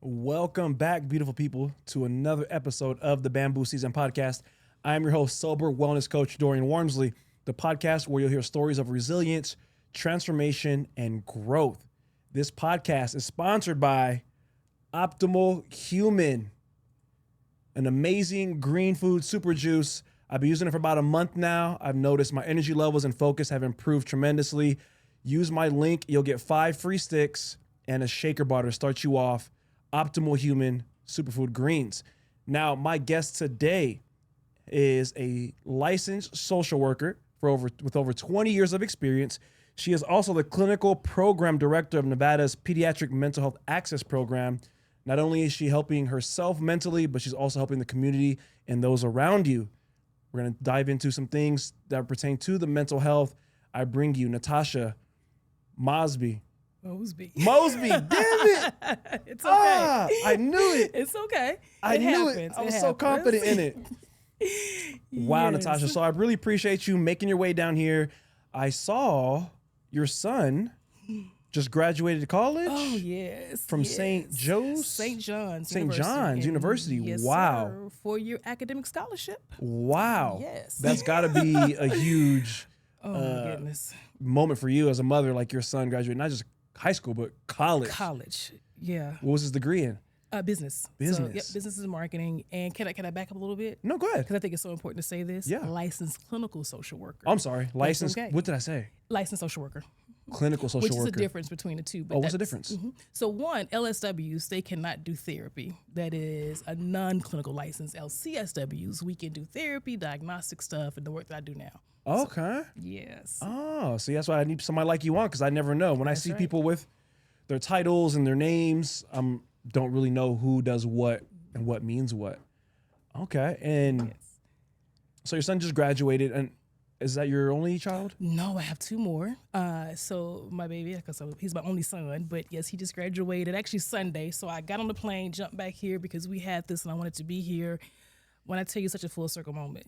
Welcome back, beautiful people, to another episode of the Bamboo Season Podcast. I am your host, sober wellness coach Dorian Wormsley, the podcast where you'll hear stories of resilience, transformation, and growth. This podcast is sponsored by Optimal Human, an amazing green food super juice. I've been using it for about a month now. I've noticed my energy levels and focus have improved tremendously. Use my link. You'll get 5 free sticks and a shaker bar to start you off. Optimal Human Superfood Greens. Now, my guest today is a licensed social worker with over 20 years of experience. She is also the clinical program director of Nevada's Pediatric Mental Health Access Program. Not only is she helping herself mentally, but she's also helping the community and those around you. We're going to dive into some things that pertain to the mental health. I bring you Natasha Mosby. Mosby, damn it. It's okay. I knew it. It's okay. I knew it. I was so confident in it. Wow, Yes. Natasha. So I really appreciate you making your way down here. I saw your son just graduated college. Oh, yes. From St. Joe's? St. John's St. John's University. Yes, Wow. Sir. 4-year academic scholarship. Wow. Yes. That's got to be a huge Oh, my goodness. moment for you as a mother, like your son graduated, not just high school, but college. College. Yeah. What was his degree in? Business. Business. So, yep, business and marketing. And can I back up a little bit? No, go ahead. Because I think it's so important to say this. Yeah. Licensed clinical social worker. I'm sorry. Licensed. okay. What did I say? Licensed social worker. Clinical social Which worker. is the difference between the two. But What's the that's- difference? So one, LSWs, they cannot do therapy. That is a non-clinical license. LCSWs, we can do therapy, diagnostic stuff, and the work that I do now. Okay. Yes. Oh, see, that's why I need somebody like you on, because I never know. When I see right. people with their titles and their names, don't really know who does what and what means what. Okay. And Yes. so your son just graduated, and is that your only child? No, I have 2 more. So my baby, because he's my only son, but yes, he just graduated actually Sunday. So I got on the plane, jumped back here because we had this and I wanted to be here. When I tell you, such a full circle moment,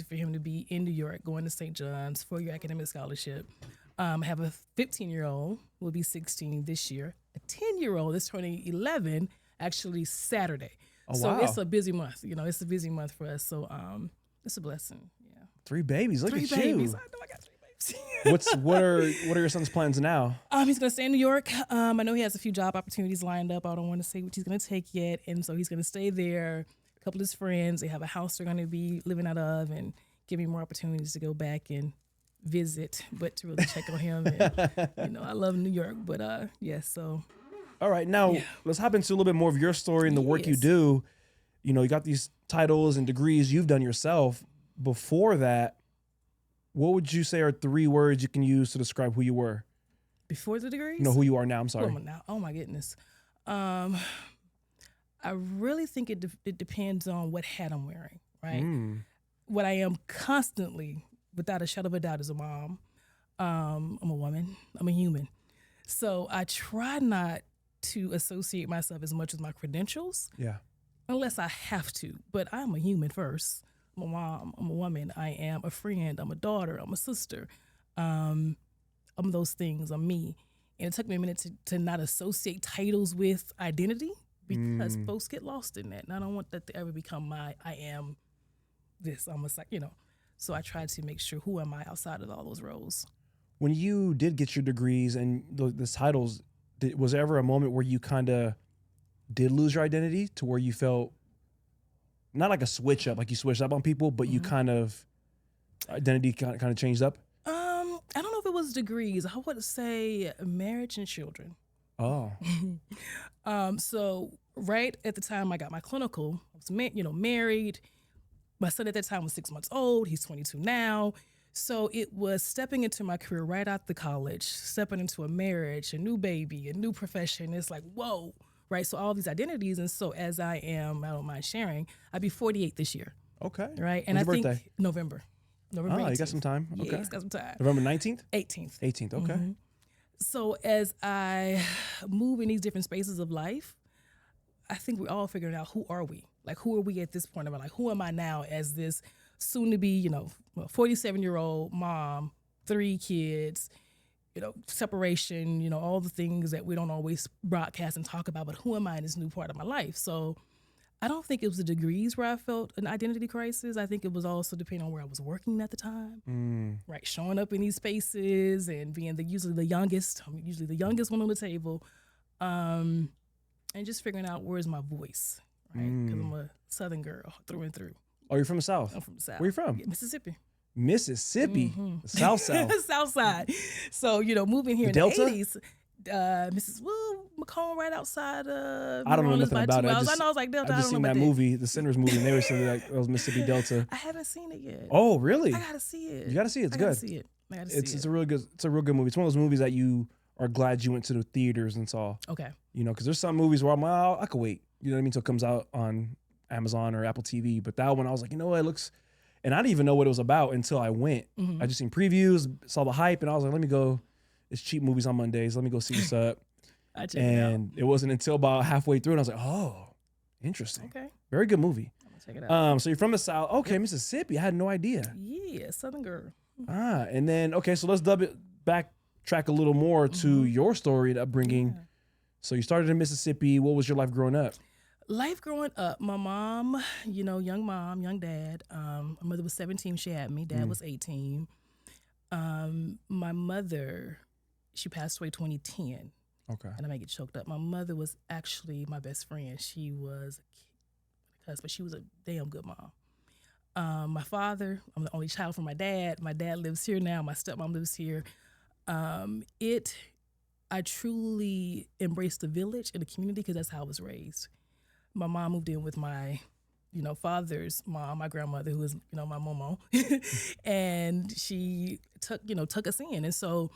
for him to be in New York, going to St. John's for your academic scholarship. I have a 15-year-old, will be 16 this year. A 10-year-old is turning 11 actually Saturday. Oh, so wow. it's a busy month. It's a busy month for us. So it's a blessing. Yeah. 3 babies. Look 3 at babies. you. I know I got 3 babies. What are your son's plans now? He's gonna stay in New York. I know he has a few job opportunities lined up. I don't want to say which he's gonna take yet, and so he's gonna stay there. A couple of his friends, they have a house they're gonna be living out of, and give me more opportunities to go back and visit, but to really check on him. And, I love New York, but yes. So All right, now let's hop into a little bit more of your story and the work you Yes. do. You got these titles and degrees you've done yourself. Before that, what would you say are 3 words you can use to describe who you were? before the degrees, Who you are now. I'm Who sorry. am I now? Oh my goodness. I really think it depends on what hat I'm wearing, right? What I am constantly, without a shadow of a doubt, is a mom. I'm a woman. I'm a human. So I try not to associate myself as much with my credentials Yeah. unless I have to. But I'm a human first. I'm a mom. I'm a woman. I am a friend. I'm a daughter. I'm a sister. I'm those things. I'm me. And it took me a minute to not associate titles with identity because folks get lost in that. And I don't want that to ever become I am this. I'm a, So I try to make sure, who am I outside of all those roles? When you did get your degrees and the titles, was there ever a moment where you kind of did lose your identity to where you felt not like a switch up, like you switched up on people, but you kind of identity kind of changed up? I don't know if it was degrees. I would say marriage and children. Oh, So right at the time I got my clinical, I was married. My son at that time was 6 months old. He's 22 now. So it was stepping into my career right out the college, stepping into a marriage, a new baby, a new profession. It's like, whoa, right? So all these identities. And so as I don't mind sharing, I'll be 48 this year, okay. right? And When's your I think birthday? November Oh, 18th. you got some time. Yeah, Okay. it's got some time. November 19th? 18th. 18th. Okay. So as I move in these different spaces of life, I think we're all figuring out, who are we? Like, who are we at this point of our life? Who am I now as this soon to be, 47-year-old mom, 3 kids, separation, all the things that we don't always broadcast and talk about, but who am I in this new part of my life? So I don't think it was the degrees where I felt an identity crisis. I think it was also depending on where I was working at the time, right? Showing up in these spaces and being usually the youngest. I'm usually the youngest one on the table, and just figuring out where's my voice, right? Because I'm a Southern girl through and through. Oh, you're from the South? I'm from the South. Where you from? Yeah, Mississippi. Mississippi, the South. South side. So, moving here in Delta? the 80s, Macomb right outside I don't know nothing about it. I know it's like Delta. I just seen that movie, the Sinners movie, and they were saying like it was Mississippi Delta. I haven't seen it yet. Oh, really? I gotta see it. You gotta see it. It's good. I gotta see it. It's a real good. It's a real good movie. It's one of those movies that you are glad you went to the theaters and saw. Okay. Because there's some movies where I'm like, oh, I could wait. You know what I mean? Till it comes out on Amazon or Apple TV. But that one, I was like, it looks. And I didn't even know what it was about until I went. I just seen previews, saw the hype, and I was like, let me go. It's cheap movies on Mondays. Let me go see what's up. And it wasn't until about halfway through, and I was like, oh, interesting. Okay. Very good movie. I'm gonna check it out. So you're from the South. Okay, yep. Mississippi. I had no idea. Yeah, Southern girl. And then, okay, so let's backtrack a little more to your story, the upbringing. Yeah. So you started in Mississippi. What was your life growing up? Life growing up, my mom, young mom, young dad. My mother was 17 when she had me. Dad was 18. My mother, she passed away 2010. Okay. And I might get choked up. My mother was actually my best friend. She was but she was a damn good mom. My father, I'm the only child from my dad. My dad lives here now. My stepmom lives here. I truly embraced the village and the community because that's how I was raised. My mom moved in with my, father's mom, my grandmother, who was, my momo, and she took us in. And so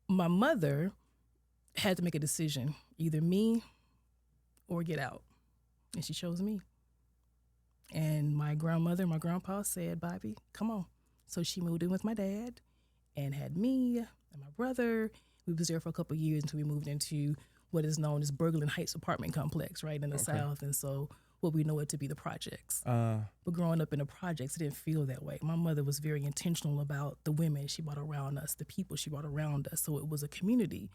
my mother had to make a decision, either me or get out. And she chose me. And my grandmother and my grandpa said, Bobby, come on. So she moved in with my dad and had me and my brother. We was there for a couple of years until we moved into what is known as Berglund Heights apartment complex, right in the South. And so what we know it to be the projects. But growing up in the projects, it didn't feel that way. My mother was very intentional about the women she brought around us, the people she brought around us. So it was a community.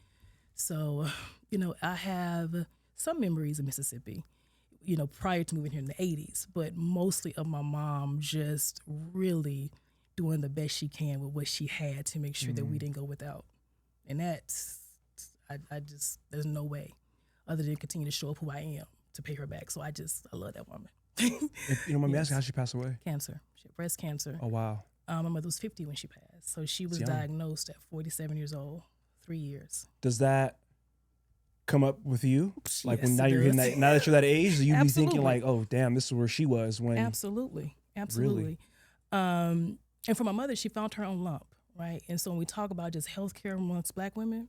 So, I have some memories of Mississippi, prior to moving here in the 80s, but mostly of my mom just really doing the best she can with what she had to make sure that we didn't go without. And that's, I just, there's no way other than continue to show up who I am to pay her back. So I love that woman. Let me ask you how she passed away. Cancer. She had breast cancer. Oh, wow. My mother was 50 when she passed. So she was diagnosed at 47 years old, 3 years. Does that come up with you? Like yes, when now you're hitting that, now that you're that age, do you be thinking like, oh, damn, this is where she was when. Absolutely. Really? And for my mother, she found her own lump, right? And so when we talk about just healthcare amongst Black women,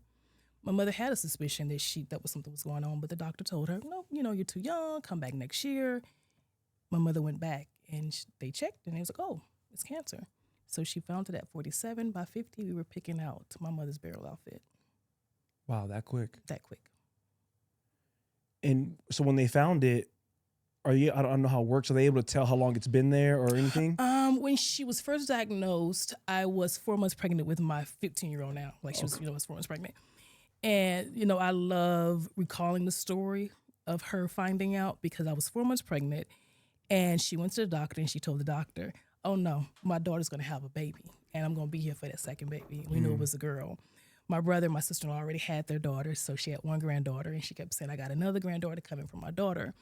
my mother had a suspicion that was something was going on, but the doctor told her, no, you're too young, come back next year. My mother went back and they checked and they was like, oh, it's cancer. So she found it at 47. By 50, we were picking out my mother's burial outfit. Wow, that quick. That quick. And so when they found it, I don't know how it works. Are they able to tell how long it's been there or anything? When she was first diagnosed, I was 4 months pregnant with my 15-year-old now. Like she was, was 4 months pregnant. And, I love recalling the story of her finding out because I was 4 months pregnant and she went to the doctor and she told the doctor, oh no, my daughter's going to have a baby and I'm going to be here for that second baby. We knew it was a girl. My brother and my sister already had their daughters, so she had one granddaughter and she kept saying, I got another granddaughter coming from my daughter.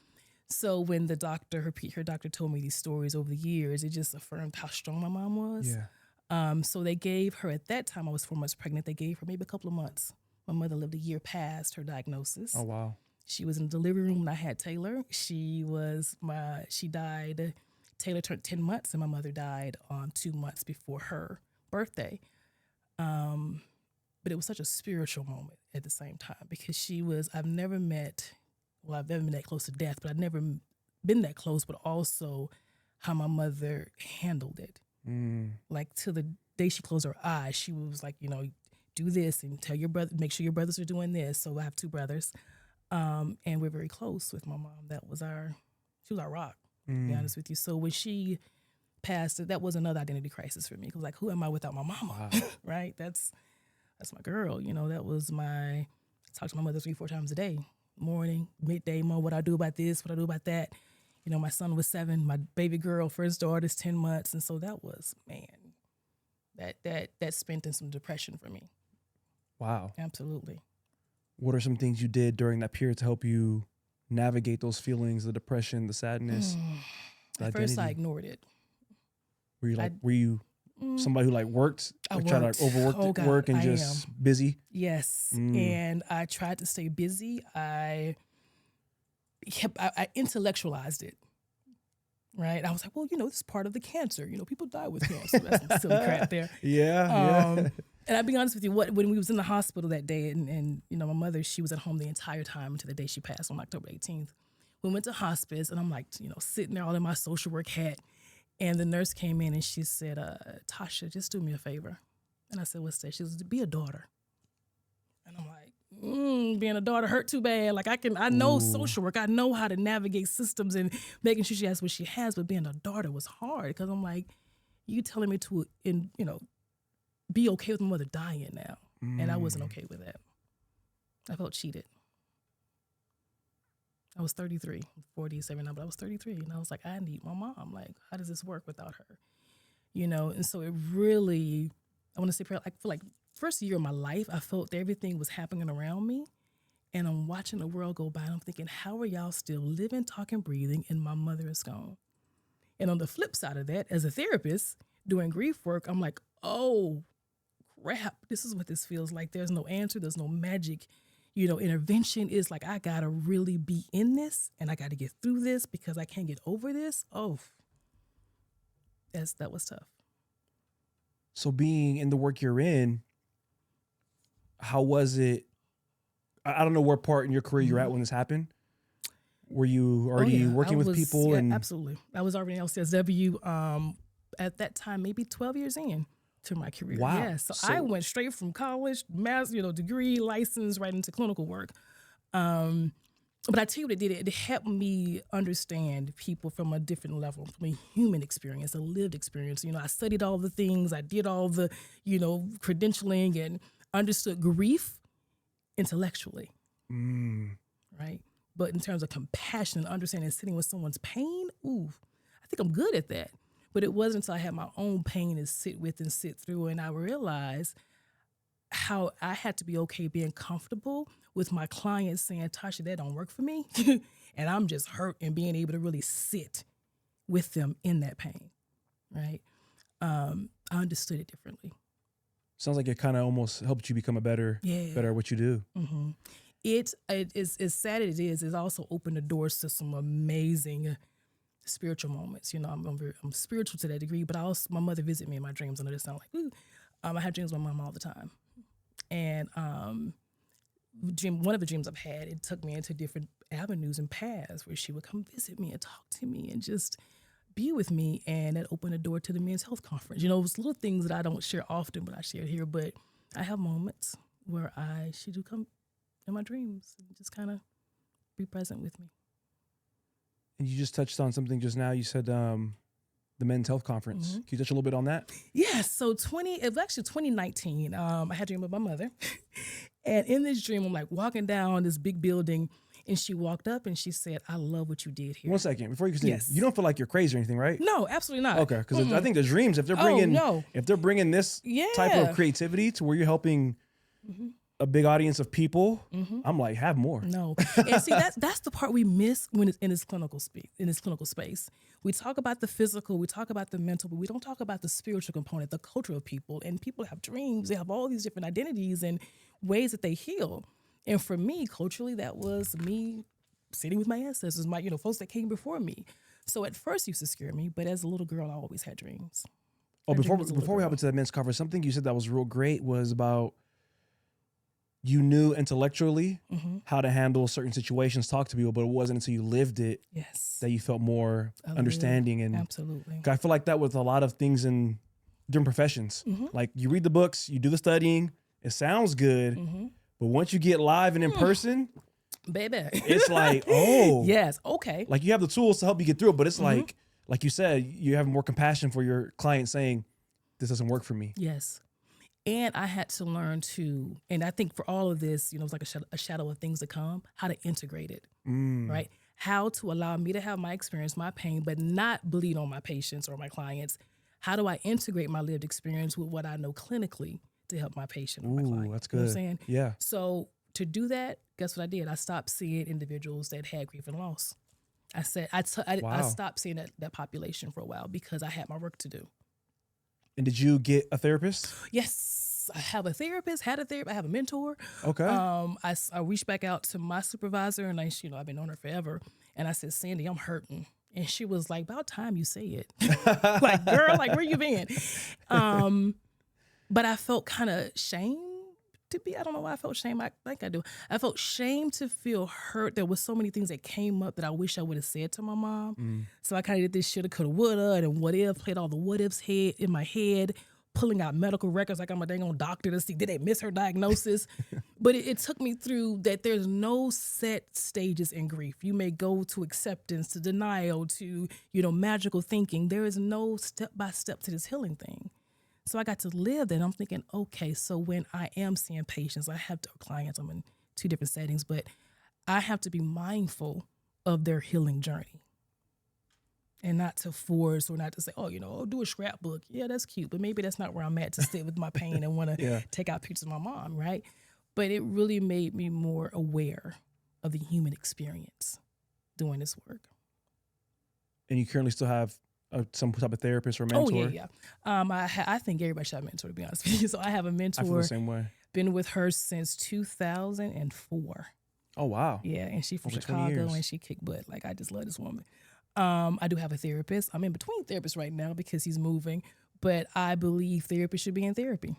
So when the doctor, her doctor told me these stories over the years, it just affirmed how strong my mom was. Yeah. So they gave her, at that time I was 4 months pregnant, they gave her maybe a couple of months. My mother lived a year past her diagnosis. Oh, wow. She was in the delivery room when I had Taylor. She died, Taylor turned 10 months and my mother died 2 months before her birthday. But it was such a spiritual moment at the same time because I've never been that close to death, but I've never been that close, but also how my mother handled it. Like to the day she closed her eyes, she was like, do this and tell your brother, make sure your brothers are doing this. So I have 2 brothers. And we're very close with my mom. She was our rock, to be honest with you. So when she passed, that was another identity crisis for me. Because like, who am I without my mama? Wow. Right? That's that's my girl. That was I talked to my mother 3-4 times a day, morning, midday, Mom, what I do about this, what I do about that. My son was 7, my baby girl, first daughter is 10 months. And so that was, man, that spent in some depression for me. Wow. Absolutely. What are some things you did during that period to help you navigate those feelings, the depression, the sadness? The At first, I identity? ignored it. Were you somebody who worked? I Try to worked. overwork work and just busy? Yes. And I tried to stay busy. I intellectualized it. Right. I was like, well, this is part of the cancer. People die with cancer. That's some silly crap there. Yeah. And I'll be honest with you, when we was in the hospital that day and my mother, she was at home the entire time until the day she passed on October 18th. We went to hospice and I'm sitting there all in my social work hat. And the nurse came in and she said, Tasha, just do me a favor. And I said, what's that? She said, be a daughter. And I'm like, being a daughter hurt too bad. I know social work. I know how to navigate systems and making sure she has what she has. But being a daughter was hard because I'm like, you telling me to, be okay with my mother dying now. And I wasn't okay with that. I felt cheated. I was 33, 47 now, but I was 33. And I was like, I need my mom. How does this work without her? And so it really, I want to say, for first year of my life, I felt that everything was happening around me. And I'm watching the world go by and I'm thinking, how are y'all still living, talking, breathing, and my mother is gone? And on the flip side of that, as a therapist doing grief work, I'm like, oh, crap, this is what this feels like. There's no answer. There's no magic. Intervention is I got to really be in this and I got to get through this because I can't get over this. Oh, that was tough. So being in the work you're in, how was it? I don't know what part in your career you're at when this happened. Were you already working with people? Yeah, and absolutely. I was already in LCSW at that time, maybe 12 years in to my career. Wow. Yeah, so I went straight from college, degree, license, right into clinical work. But I tell you what it did. It helped me understand people from a different level, from a human experience, a lived experience. I studied all the things. I did all the, credentialing and understood grief intellectually. Right? But in terms of compassion and understanding and sitting with someone's pain, I think I'm good at that. But it wasn't until I had my own pain to sit with and sit through, and I realized how I had to be okay being comfortable with my clients saying, Tasha, that don't work for me. And I'm just hurt, and being able to really sit with them in that pain, right? I understood it differently. Sounds like it kind of almost helped you become better at what you do. Mm-hmm. It is as sad as it is. It's also opened the doors to some amazing spiritual moments. I'm spiritual to that degree, but my mother visit me in my dreams. I know this sounds like, ooh. I have dreams with my mom all the time. And one of the dreams I've had, it took me into different avenues and paths where she would come visit me and talk to me and just be with me. And that opened the door to the men's health conference. It was little things that I don't share often, but I share here. But I have moments where she do come in my dreams and just kind of be present with me. And you just touched on something just now. You said the Men's Health Conference. Can you touch a little bit on that? Yeah, so it was actually 2019. I had a dream with my mother. And in this dream, I'm walking down this big building, and she walked up and she said, I love what you did here. 1 second, before you continue, Yes. You don't feel like you're crazy or anything, right? No, absolutely not. Okay, because I think the dreams, if they're bringing this type of creativity to where you're helping a big audience of people, I'm like, have more. No, and see that's the part we miss when it's in this clinical space. We talk about the physical, we talk about the mental, but we don't talk about the spiritual component, the culture of people. And people have dreams, they have all these different identities and ways that they heal. And for me, culturally, that was me sitting with my ancestors, my folks that came before me. So at first, it used to scare me, but as a little girl, I always had dreams. Before we hop into that men's conference, something you said that was real great was about you knew intellectually how to handle certain situations, talk to people, but it wasn't until you lived it that you felt more understanding. And absolutely, I feel like that with a lot of things in different professions. Like you read the books, you do the studying, it sounds good, but once you get live and in person, baby, it's like, oh, yes, okay. Like you have the tools to help you get through it, but it's like you said, you have more compassion for your client saying, this doesn't work for me. Yes. And I had to learn to, and I think for all of this, it's like a shadow of things to come, how to integrate it, right? How to allow me to have my experience, my pain, but not bleed on my patients or my clients. How do I integrate my lived experience with what I know clinically to help my patient or my client? That's good. You know what I'm saying? Yeah. So to do that, guess what I did? I stopped seeing individuals that had grief and loss. I said, I stopped seeing that population for a while because I had my work to do. And did you get a therapist? Yes, I have a therapist, I have a mentor. Okay. I reached back out to my supervisor, and I've been on her forever. And I said, Sandy, I'm hurting. And she was like, about time you say it. Like, girl, like, where you been? But I felt kind of shame to be, I don't know why I felt shame. I think I do. I felt shame to feel hurt. There was so many things that came up that I wish I would have said to my mom. So I kind of did this shoulda, coulda, woulda, and what if, played all the what ifs in my head, pulling out medical records like I'm a dang on doctor to see, did they miss her diagnosis? But it took me through that there's no set stages in grief. You may go to acceptance, to denial, to, magical thinking. There is no step-by-step to this healing thing. So I got to live that. I'm thinking, okay, so when I am seeing patients, I have clients, I'm in 2 different settings, but I have to be mindful of their healing journey. And not to force or not to say, do a scrapbook. Yeah, that's cute. But maybe that's not where I'm at to sit with my pain and want to take out pictures of my mom, right? But it really made me more aware of the human experience doing this work. And you currently still have some type of therapist or mentor? Oh, yeah. I think everybody should have a mentor, to be honest with you. So I have a mentor. I feel the same way. Been with her since 2004. Oh, wow. Yeah, and she's from Over 20 Chicago, years. and she kicked butt. Like, I just love this woman. I do have a therapist. I'm in between therapists right now because he's moving, but I believe therapists should be in therapy.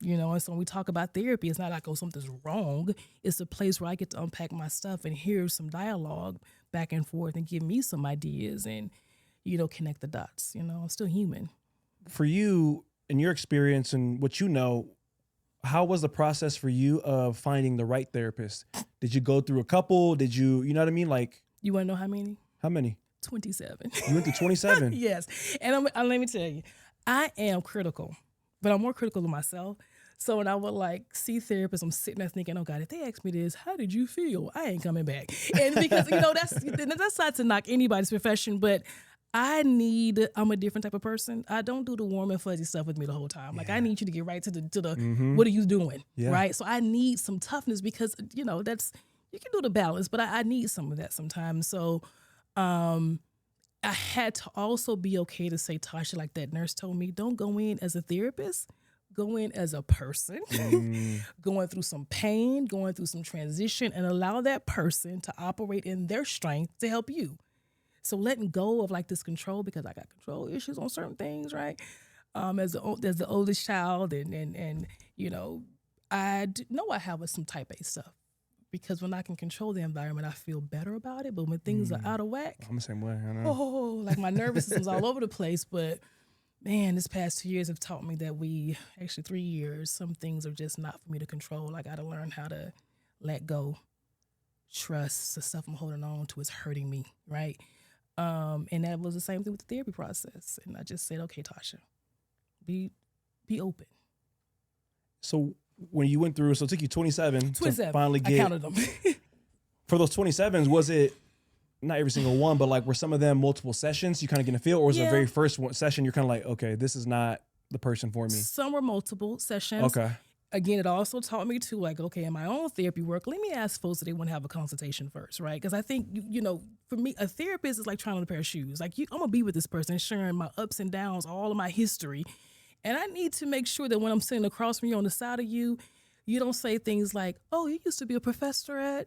And so when we talk about therapy, it's not like, something's wrong. It's a place where I get to unpack my stuff and hear some dialogue back and forth and give me some ideas and, connect the dots. I'm still human. For you, in your experience and what how was the process for you of finding the right therapist? Did you go through a couple? Did you know what I mean? Like, you want to know how many? How many? 27. You went to 27? Yes. And let me tell you, I am critical, but I'm more critical of myself. So when I would see therapists, I'm sitting there thinking, oh God, if they ask me this, how did you feel? I ain't coming back. And because, that's not to knock anybody's profession, but I'm a different type of person. I don't do the warm and fuzzy stuff with me the whole time. Like, I need you to get right to the what are you doing? Yeah. Right. So I need some toughness because, that's, you can do the balance, but I need some of that sometimes. So I had to also be okay to say, Tasha, like that nurse told me, don't go in as a therapist, go in as a person, going through some pain, going through some transition, and allow that person to operate in their strength to help you. So letting go of this control, because I got control issues on certain things, right? As the oldest child, and I know I have some type A stuff. Because when I can control the environment, I feel better about it. But when things are out of whack, I'm the same way. I know. My nervous system's all over the place. But man, this past 2 years have taught me that 3 years, some things are just not for me to control. I got to learn how to let go, trust the stuff I'm holding on to is hurting me, right? And that was the same thing with the therapy process. And I just said, okay, Tasha, be open. So when you went through, so it took you 27 to finally get. I counted them. For those 27s, was it not every single one, but were some of them multiple sessions? You kind of get a feel, or was the very first session you're kind of like, okay, this is not the person for me? Some were multiple sessions. Okay. Again, it also taught me to okay, in my own therapy work, let me ask folks if they want to have a consultation first, right? Because I think, for me, a therapist is like trying on a pair of shoes. I'm going to be with this person, sharing my ups and downs, all of my history. And I need to make sure that when I'm sitting across from you on the side of you, you don't say things like, oh, you used to be a professor in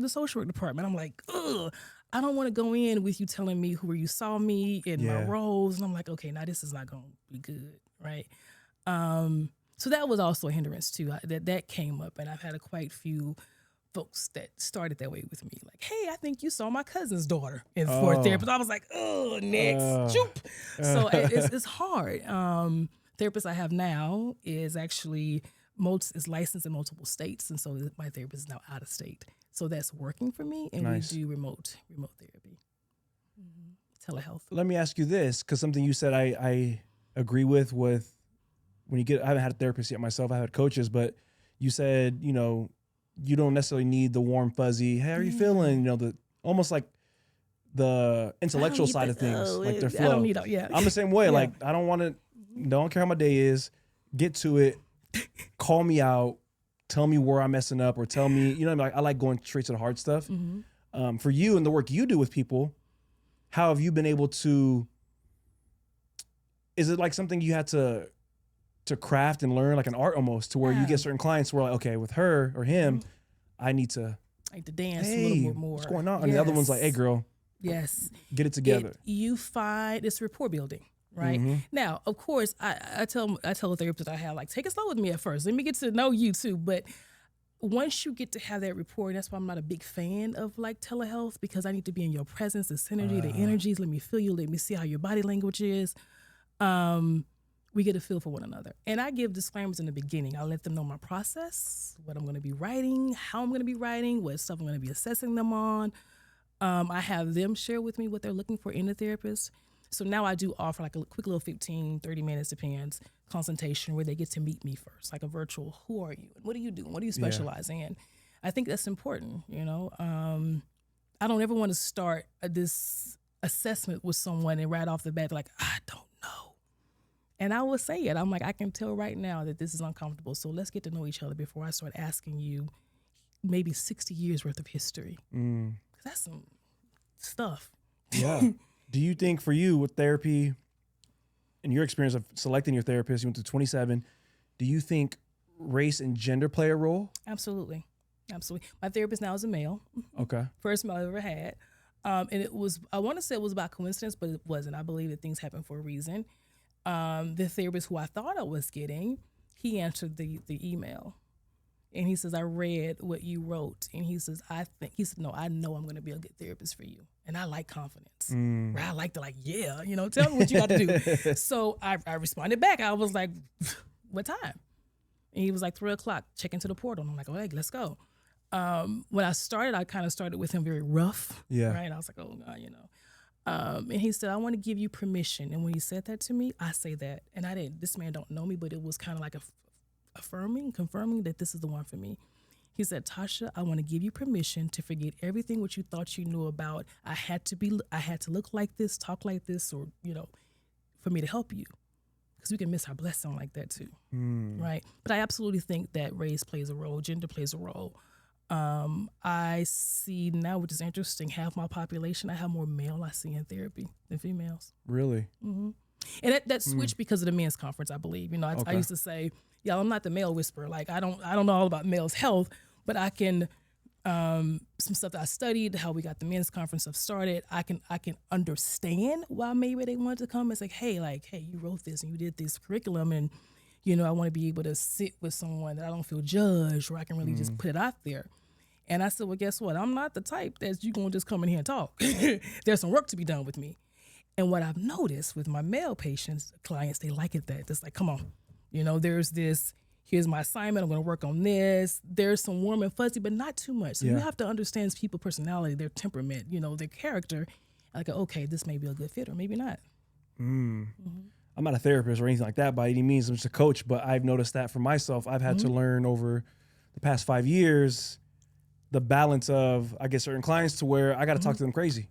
the social work department. I'm like, ugh, I don't want to go in with you telling me where you saw me in my roles. And I'm like, okay, now this is not going to be good, right? So that was also a hindrance too. That came up, and I've had quite few folks that started that way with me. Like, hey, I think you saw my cousin's daughter in for a therapist. I was like, oh, next. So it's hard. Therapist I have now is actually is licensed in multiple states, and so my therapist is now out of state. So that's working for me, and we do remote therapy, telehealth. Let me ask you this, because something you said I agree with when you get, I haven't had a therapist yet myself. I had coaches, but you said, you know, you don't necessarily need the warm fuzzy, hey, how are you feeling? You know, the almost like the intellectual side of things, like their flow. I don't need yeah. I'm the same way. Like, I don't want to, don't care how my day is, get to it, call me out, tell me where I'm messing up, or tell me, you know, like, I like going straight to the hard stuff. For you and the work you do with people, how have you been able to, is it like something you had to craft and learn, like an art almost, to where you get certain clients where like, okay, with her or him, I need to like to dance hey, a little bit more. What's going on? And the other one's like, hey girl, get it together. You find it's rapport building, right? Now, of course, I tell a therapist I have, like, take it slow with me at first. Let me get to know you too. But once you get to have that rapport, and that's why I'm not a big fan of like telehealth, because I need to be in your presence, the synergy, the energies. Let me feel you. Let me see how your body language is. We get a feel for one another. And I give disclaimers in the beginning. I let them know my process, what I'm going to be writing, how I'm going to be writing, what stuff I'm going to be assessing them on. I have them share with me what they're looking for in a therapist. So now I do offer like a quick little 15, 30 minutes, depends, consultation where they get to meet me first, like a virtual, who are you? What do you do? What do you specialize in? I think that's important, you know. I don't ever want to start this assessment with someone and right off the bat, like, I don't know. And I will say it. I'm like, I can tell right now that this is uncomfortable. So let's get to know each other before I start asking you maybe 60 years worth of history. Because that's some stuff. Yeah. Do you think for you with therapy and your experience of selecting your therapist, you went to 27, do you think race and gender play a role? Absolutely. Absolutely. My therapist now is a male. Okay. First male I ever had. And it was, I want to say it was by coincidence, but it wasn't. I believe that things happen for a reason. The therapist who I thought I was getting, he answered the email. And he says, I read what you wrote. And he says, no, I know I'm going to be a good therapist for you. And I like confidence. Right? I like to yeah, you know, tell me what you got to do. So I responded back. I was like, what time? And he was like, 3:00, check into the portal. And I'm like, okay, let's go. When I started, I kind of started with him very rough. Yeah. Right. I was like, oh God, you know. And he said, I want to give you permission. And when he said that to me, I say that. And this man don't know me, but it was kind of like confirming that this is the one for me. He said, Tasha, I want to give you permission to forget everything what you thought you knew about. I had to look like this, talk like this, or, you know, for me to help you. Because we can miss our blessing like that too. Right. But I absolutely think that race plays a role, gender plays a role. I see now, which is interesting, half my population, I have more male I see in therapy than females. Really? And that switched because of the men's conference, I believe. You know, I used to say, yeah, I'm not the male whisperer. Like, I don't know all about males' health, but I can, some stuff that I studied, how we got the men's conference stuff started, I can understand why maybe they wanted to come and say, hey, you wrote this and you did this curriculum, and, you know, I want to be able to sit with someone that I don't feel judged, or I can really just put it out there. And I said, well, guess what? I'm not the type that you going to just come in here and talk. There's some work to be done with me. And what I've noticed with my male patients, clients, they like it that. It's like, come on, you know, there's this, here's my assignment, I'm going to work on this. There's some warm and fuzzy, but not too much. So you have to understand people's personality, their temperament, you know, their character. Like, okay, this may be a good fit or maybe not. I'm not a therapist or anything like that by any means. I'm just a coach, but I've noticed that for myself. I've had to learn over the past 5 years the balance of, I get certain clients to where I got to talk to them crazy.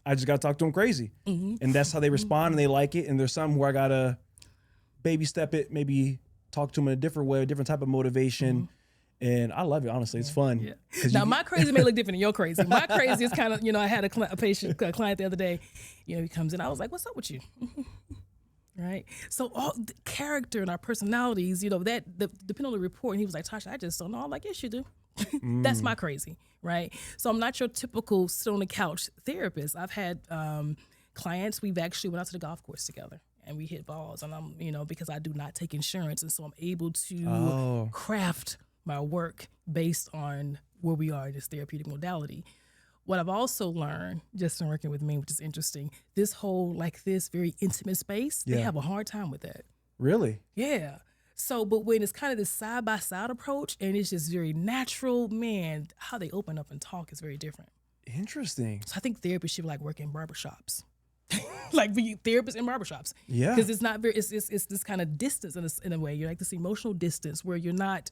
I just got to talk to them crazy. And that's how they respond and they like it. And there's some where I got to baby step it, maybe talk to them in a different way, a different type of motivation. And I love it, honestly. It's fun. Yeah. Now, my crazy may look different than your crazy. My crazy is kind of, you know, I had a client the other day, you know, he comes in, I was like, what's up with you? Right? So all the character and our personalities, you know, depending on the report, and he was like, Tasha, I just don't know. I'm like, yes, you do. That's my crazy, right? So I'm not your typical sit on the couch therapist. I've had clients, we've actually went out to the golf course together and we hit balls, and I'm, you know, because I do not take insurance, and so I'm able to craft my work based on where we are in this therapeutic modality. What I've also learned just in working with me, which is interesting, this whole like this very intimate space, they have a hard time with that. Really? Yeah. So, but when it's kind of this side-by-side approach and it's just very natural, man, how they open up and talk is very different. Interesting. So I think therapy should be like work in barbershops. like for therapists and barbershops. Yeah. Because it's not very, it's this kind of distance in a way. You're like this emotional distance where you're not,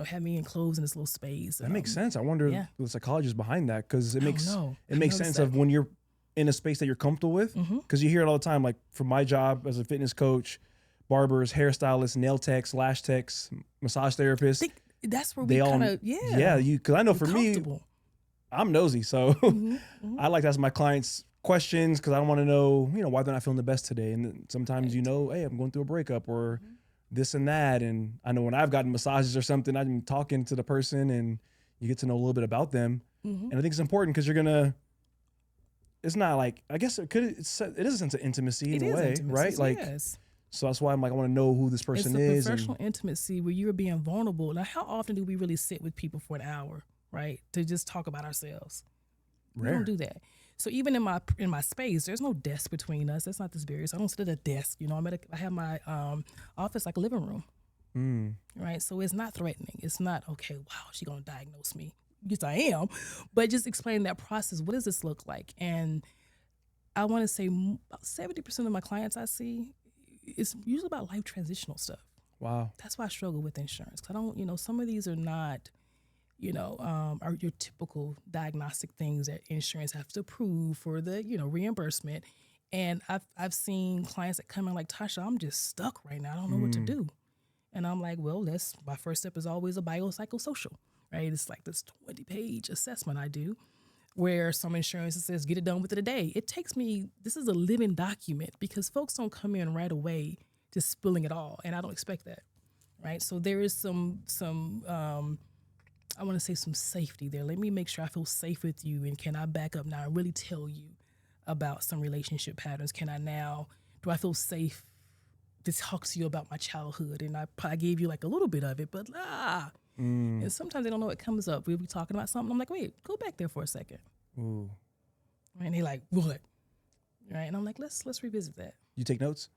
having me enclosed in this little space. That makes sense. I wonder the psychologist behind that, because it makes sense of when you're in a space that you're comfortable with, because you hear it all the time. Like for my job as a fitness coach, barbers, hairstylists, nail techs, lash techs, massage therapists. That's where we kind of because I know for me, I'm nosy, so I like to ask my clients questions because I don't want to know why they're not feeling the best today. And then sometimes hey, I'm going through a breakup or this and that. And I know when I've gotten massages or something, I'm talking to the person and you get to know a little bit about them. And I think it's important because it's not like, I guess it is a sense of intimacy in a way, right? Like, so that's why I'm like, I want to know who this person is. It's a professional intimacy where you're being vulnerable. Now, how often do we really sit with people for an hour, right, to just talk about ourselves? Rare. We don't do that. So even in my space, there's no desk between us. That's not this barrier. So I don't sit at a desk. I have my office like a living room, right? So it's not threatening. It's not, okay, wow, she's going to diagnose me. Yes, I am. But just explain that process. What does this look like? And I want to say about 70% of my clients I see, it's usually about life transitional stuff. Wow. That's why I struggle with insurance. Because I don't, some of these are not, are your typical diagnostic things that insurance has to prove for the, reimbursement. And I've seen clients that come in like, Tasha, I'm just stuck right now. I don't know what to do. And I'm like, well, my first step is always a biopsychosocial, right? It's like this 20-page assessment I do where some insurance says, get it done within a day. It takes me, this is a living document because folks don't come in right away just spilling it all. And I don't expect that, right? So there is some I want to say some safety there. Let me make sure I feel safe with you. And can I back up now and really tell you about some relationship patterns? Do I feel safe to talk to you about my childhood? And I gave you like a little bit of it, but and sometimes they don't know what comes up. We'll be talking about something. I'm like, wait, go back there for a second. Ooh. And they're like, what? Right. And I'm like, let's revisit that. You take notes?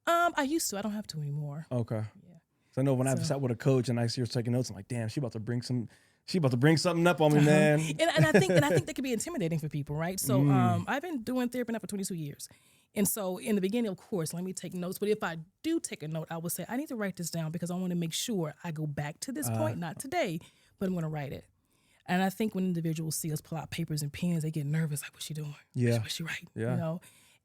I used to. I don't have to anymore. Okay. Yeah. So I know when I've sat with a coach and I see her taking notes, I'm like, damn, she about to bring something up on me, man. And I think that can be intimidating for people, right? So I've been doing therapy now for 22 years. And so in the beginning, of course, let me take notes. But if I do take a note, I would say, I need to write this down because I want to make sure I go back to this point, not today, but I'm going to write it. And I think when individuals see us pull out papers and pens, they get nervous, like, what's she doing? Yeah. What's she writing? Yeah.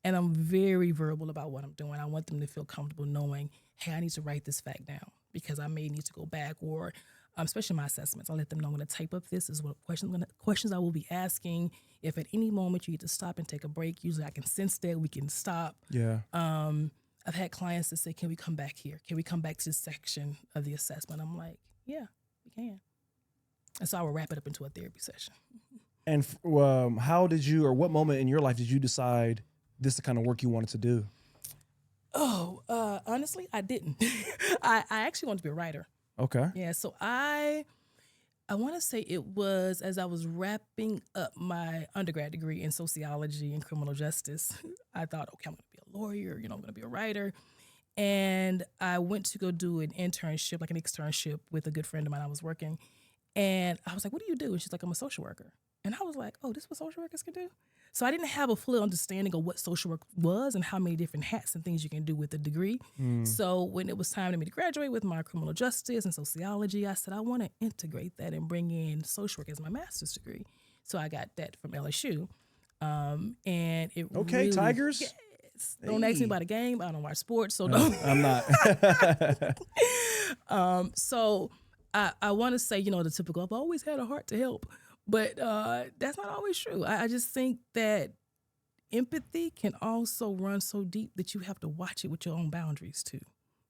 And I'm very verbal about what I'm doing. I want them to feel comfortable knowing, hey, I need to write this fact down because I may need to go back or especially my assessments. I let them know I'm going to type up this is what questions I will be asking. If at any moment you need to stop and take a break, usually I can sense that we can stop. Yeah. I've had clients that say, can we come back here? Can we come back to this section of the assessment? I'm like, yeah, we can. And so I will wrap it up into a therapy session. And how did you, or what moment in your life did you decide this is the kind of work you wanted to do? Honestly, I didn't. I actually wanted to be a writer. Okay. Yeah, so I want to say it was as I was wrapping up my undergrad degree in sociology and criminal justice. I thought, okay, I'm going to be a lawyer, I'm going to be a writer. And I went to go do an internship, like an externship with a good friend of mine I was working. And I was like, what do you do? And she's like, I'm a social worker. And I was like, oh, this is what social workers can do? So I didn't have a full understanding of what social work was and how many different hats and things you can do with a degree. So when it was time for me to graduate with my criminal justice and sociology, I said, I want to integrate that and bring in social work as my master's degree. So I got that from LSU. And it really, Tigers? Yes. Don't ask me about a game. I don't watch sports, so no, don't. I'm not. So I want to say, the typical, I've always had a heart to help. But that's not always true. I just think that empathy can also run so deep that you have to watch it with your own boundaries too,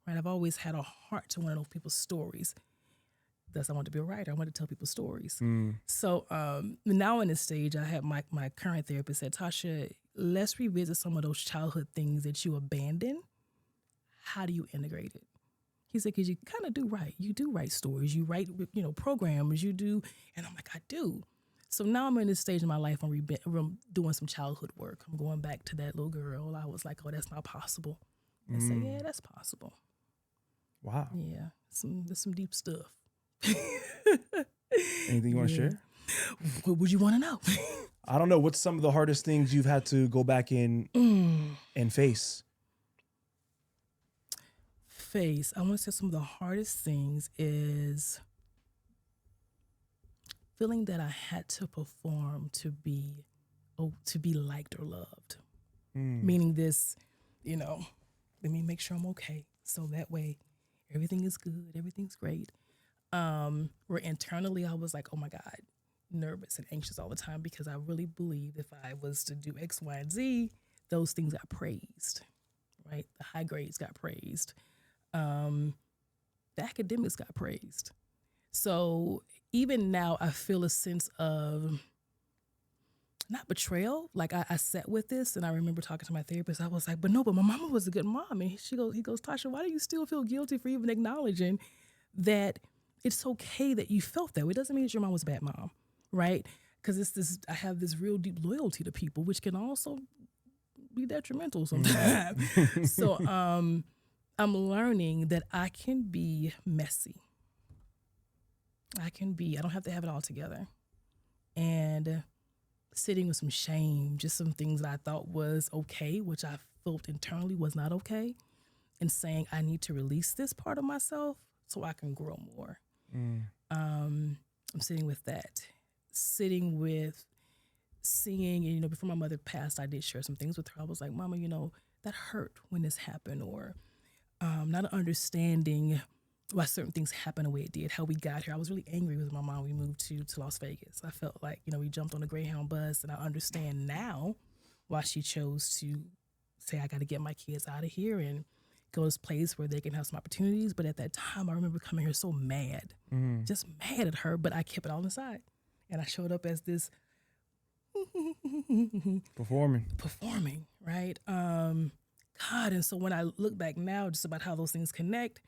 right? I've always had a heart to want to know people's stories. Thus, I want to be a writer. I want to tell people stories. So now in this stage, I have my current therapist said, Tasha, let's revisit some of those childhood things that you abandoned. How do you integrate it? He said, because you kind of do write. You do write stories. You write, programs. You do. And I'm like, I do. So now I'm in this stage in my life. I'm doing some childhood work. I'm going back to that little girl. I was like, oh, that's not possible. I said, yeah, that's possible. Wow. Yeah. There's some deep stuff. Anything you want to share? What would you want to know? I don't know. What's some of the hardest things you've had to go back in and face? I want to say some of the hardest things is feeling that I had to perform to be liked or loved. Meaning this, let me make sure I'm okay. So that way everything is good, everything's great. Where internally I was like, oh my God, nervous and anxious all the time because I really believed if I was to do X, Y, and Z, those things got praised, right? The high grades got praised. The academics got praised. So even now I feel a sense of not betrayal. Like I sat with this and I remember talking to my therapist. I was like, but my mama was a good mom. And he goes, Tasha, why do you still feel guilty for even acknowledging that it's okay that you felt that way? It doesn't mean that your mom was a bad mom, right? Because I have this real deep loyalty to people, which can also be detrimental sometimes. So I'm learning that I can be messy. I don't have to have it all together. And sitting with some shame, just some things that I thought was okay, which I felt internally was not okay, and saying I need to release this part of myself so I can grow more. I'm sitting with that. Sitting with seeing, and before my mother passed, I did share some things with her. I was like, Mama, that hurt when this happened, or not understanding why certain things happened the way it did, how we got here. I was really angry with my mom. We moved to Las Vegas. I felt like, we jumped on a Greyhound bus, and I understand now why she chose to say, I got to get my kids out of here and go to this place where they can have some opportunities. But at that time, I remember coming here so mad, just mad at her, but I kept it all inside. And I showed up as this Performing, right? God, and so when I look back now, just about how those things connect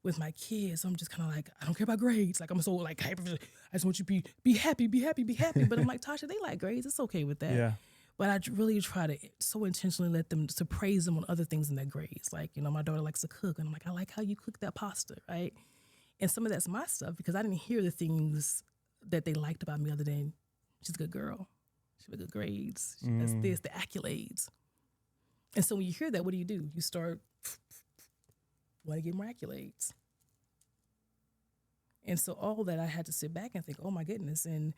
with my kids, I'm just kind of like, I don't care about grades. Like I'm so like hyper. I just want you to be happy. But I'm like, Tasha, they like grades. It's okay with that. yeah. But I really try to so intentionally let them to praise them on other things in their grades. Like my daughter likes to cook, and I'm like, I like how you cook that pasta, right? And some of that's my stuff because I didn't hear the things that they liked about me other than she's a good girl, she has good grades, she has this, the accolades. And so when you hear that, what do? You start want to get more accolades. And so all that I had to sit back and think, oh my goodness. And,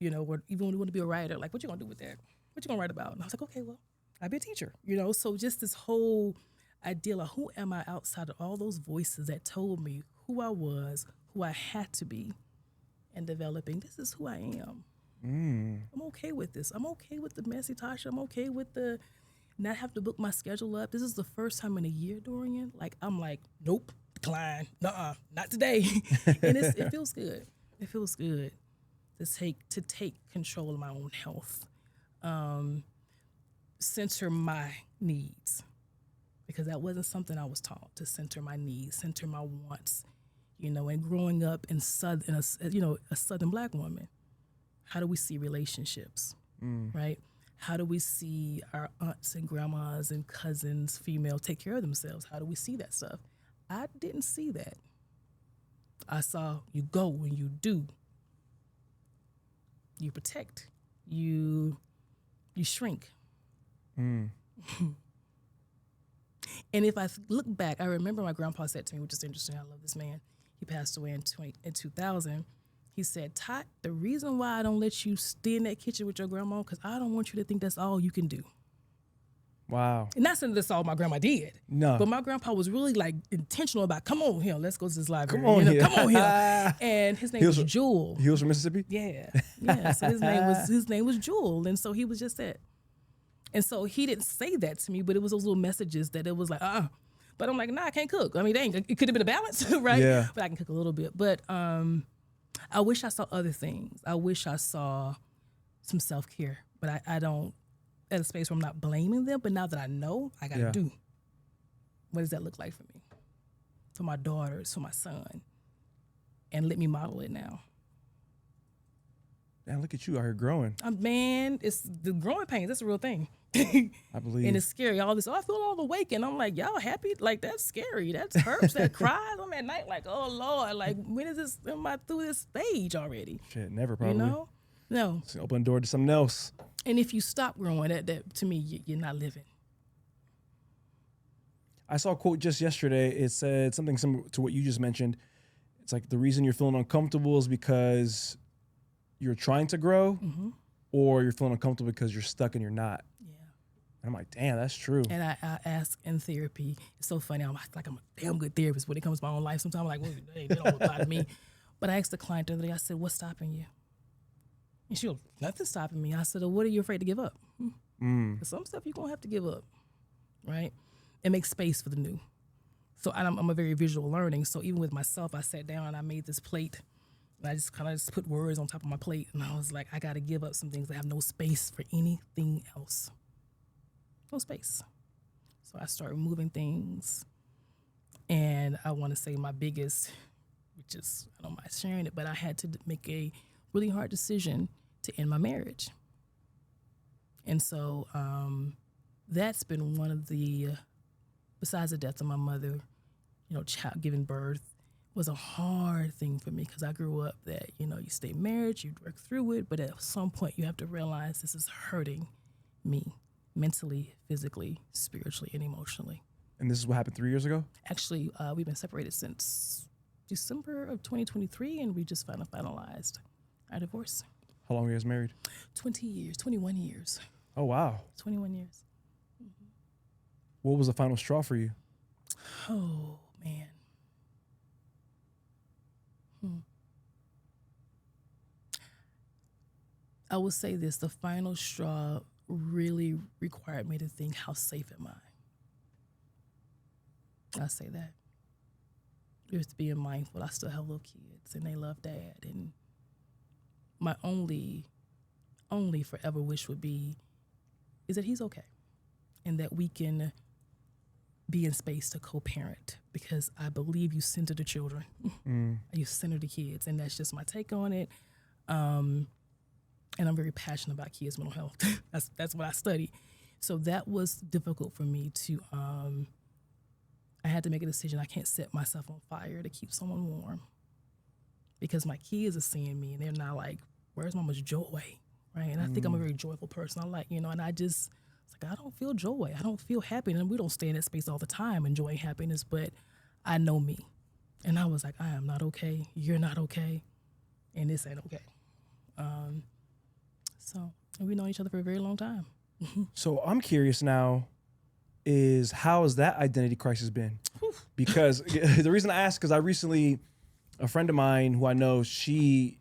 even when you want to be a writer, like, what you going to do with that? What you going to write about? And I was like, okay, well, I'll be a teacher, So just this whole idea of who am I outside of all those voices that told me who I was, who I had to be, and developing, this is who I am. I'm okay with this. I'm okay with the messy Tasha. I'm okay with the not have to book my schedule up. This is the first time in a year, Dorian. Like, I'm like, nope, decline. Nuh-uh, not today. And it feels good. It feels good to take control of my own health. Center my needs. Because that wasn't something I was taught, to center my needs, center my wants. And growing up in a Southern Black woman, how do we see relationships, right? How do we see our aunts and grandmas and cousins, female, take care of themselves? How do we see that stuff? I didn't see that. I saw you go and you do. You protect. You shrink. And if I look back, I remember my grandpa said to me, which is interesting, I love this man. He passed away in 2000. He said, Tot, the reason why I don't let you stay in that kitchen with your grandma, because I don't want you to think that's all you can do. Wow. And not saying that's all my grandma did. No. But my grandpa was really like intentional about, come on here, let's go to this library. Come on here. Come on here. And his name was Jewel. He was from Mississippi? Yeah. So his name was Jewel. And so he was just that. And so he didn't say that to me, but it was those little messages that it was like, But I'm like, nah, I can't cook. I mean, it could have been a balance, right? Yeah. But I can cook a little bit. But I wish I saw other things. I wish I saw some self-care. But I don't, at a space where I'm not blaming them, but now that I know, I got to do. What does that look like for me? For my daughters, for my son. And let me model it now. Man, look at you out here growing. Man, it's the growing pains. That's a real thing. I believe. And it's scary. All this, I feel all awake. And I'm like, y'all happy? Like, that's scary. That's hurts. That cries. I'm at night like, oh, Lord. Like, when is this? Am I through this stage already? Shit, never probably. No. It's gonna open the door to something else. And if you stop growing, that to me, you're not living. I saw a quote just yesterday. It said something similar to what you just mentioned. It's like the reason you're feeling uncomfortable is because you're trying to grow, or you're feeling uncomfortable because you're stuck and you're not. Yeah. And I'm like, damn, that's true. And I ask in therapy. It's so funny. I'm a damn good therapist when it comes to my own life. Sometimes I'm like, well, they don't apply to me. But I asked the client the other day, I said, what's stopping you? And she goes, nothing's stopping me. I said, well, what are you afraid to give up? Some stuff you're going to have to give up, right? And make space for the new. So I'm a very visual learning. So even with myself, I sat down and I made this plate. And I just kind of put words on top of my plate. And I was like, I got to give up some things. I have no space for anything else. No space. So I started moving things. And I want to say my biggest, which is, I don't mind sharing it, but I had to make a really hard decision to end my marriage. And so that's been one of the, besides the death of my mother, child giving birth was a hard thing for me because I grew up that, you stay married, you work through it, but at some point you have to realize this is hurting me mentally, physically, spiritually, and emotionally. And this is what happened 3 years ago? Actually, we've been separated since December of 2023, and we just finalized our divorce. How long are you guys married? 21 years. Oh, wow. 21 years. What was the final straw for you? Oh, man. I will say this, the final straw really required me to think, how safe am I? I say that. Just being mindful, I still have little kids and they love dad. And my only forever wish would be is that he's okay and that we can be in space to co-parent, because I believe you center the children. You center the kids, and that's just my take on it. And I'm very passionate about kids' mental health. That's what I study. So that was difficult for me to, I had to make a decision. I can't set myself on fire to keep someone warm, because my kids are seeing me and they're not like, where's mama's joy, right? And I think I'm a very joyful person. I like, and I just, it's like, I don't feel joy. I don't feel happy. And we don't stay in that space all the time, enjoying happiness, but I know me. And I was like, I am not okay. You're not okay. And this ain't okay. So we've known each other for a very long time. So I'm curious now, is how has that identity crisis been? Because the reason I ask, because I recently, a friend of mine who I know, we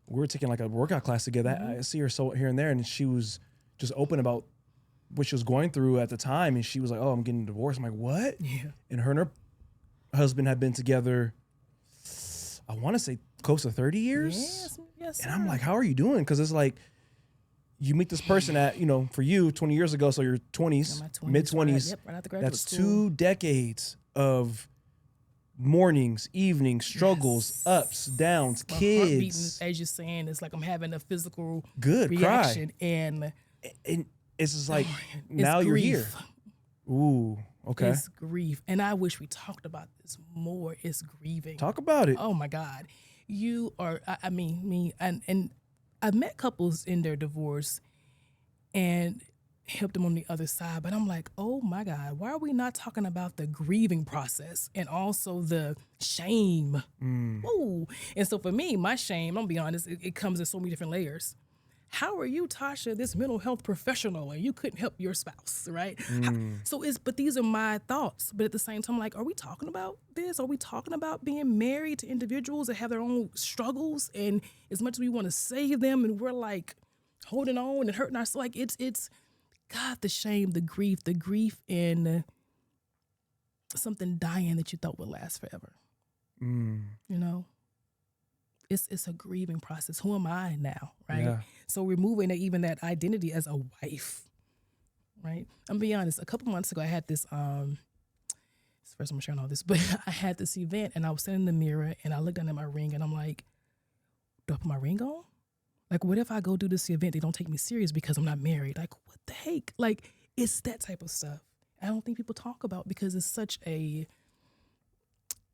were taking like a workout class together. I see her so here and there, and she was just open about what she was going through at the time. And she was like, oh, I'm getting divorced. I'm like, what? Yeah. And her and her husband had been together, I want to say close to 30 years. Yes, and I'm like, how are you doing? Because it's like, you meet this person at, for you 20 years ago, so you're 20s, mid-20s. Right after graduate That's school. 2 decades of mornings, evenings, struggles, ups, downs, My kids. heart beating, as you're saying, it's like I'm having a physical Good, reaction. cry. And it's just like, now you're here. Ooh, okay. It's grief. And I wish we talked about this more. It's grieving. Talk about it. Oh, my God. You are, I mean, me, and I've met couples in their divorce and helped them on the other side, but I'm like, oh my God, why are we not talking about the grieving process and also the shame? Ooh. And so for me, my shame, I'm gonna be honest, it comes in so many different layers. How are you, Tasha, this mental health professional, and you couldn't help your spouse, right? But these are my thoughts. But at the same time, like, are we talking about this? Are we talking about being married to individuals that have their own struggles? And as much as we want to save them, and we're like holding on and hurting ourselves, like it's God, the shame, the grief in something dying that you thought would last forever. It's a grieving process. Who am I now, right? Yeah. So removing even that identity as a wife, right? I'm be honest. A couple months ago, I had this. It's the first time I'm sharing all this, but I had this event, and I was sitting in the mirror, and I looked down at my ring, and I'm like, do I put my ring on? Like, what if I go do this event? They don't take me serious because I'm not married. Like, what the heck? Like, it's that type of stuff. I don't think people talk about, because it's such a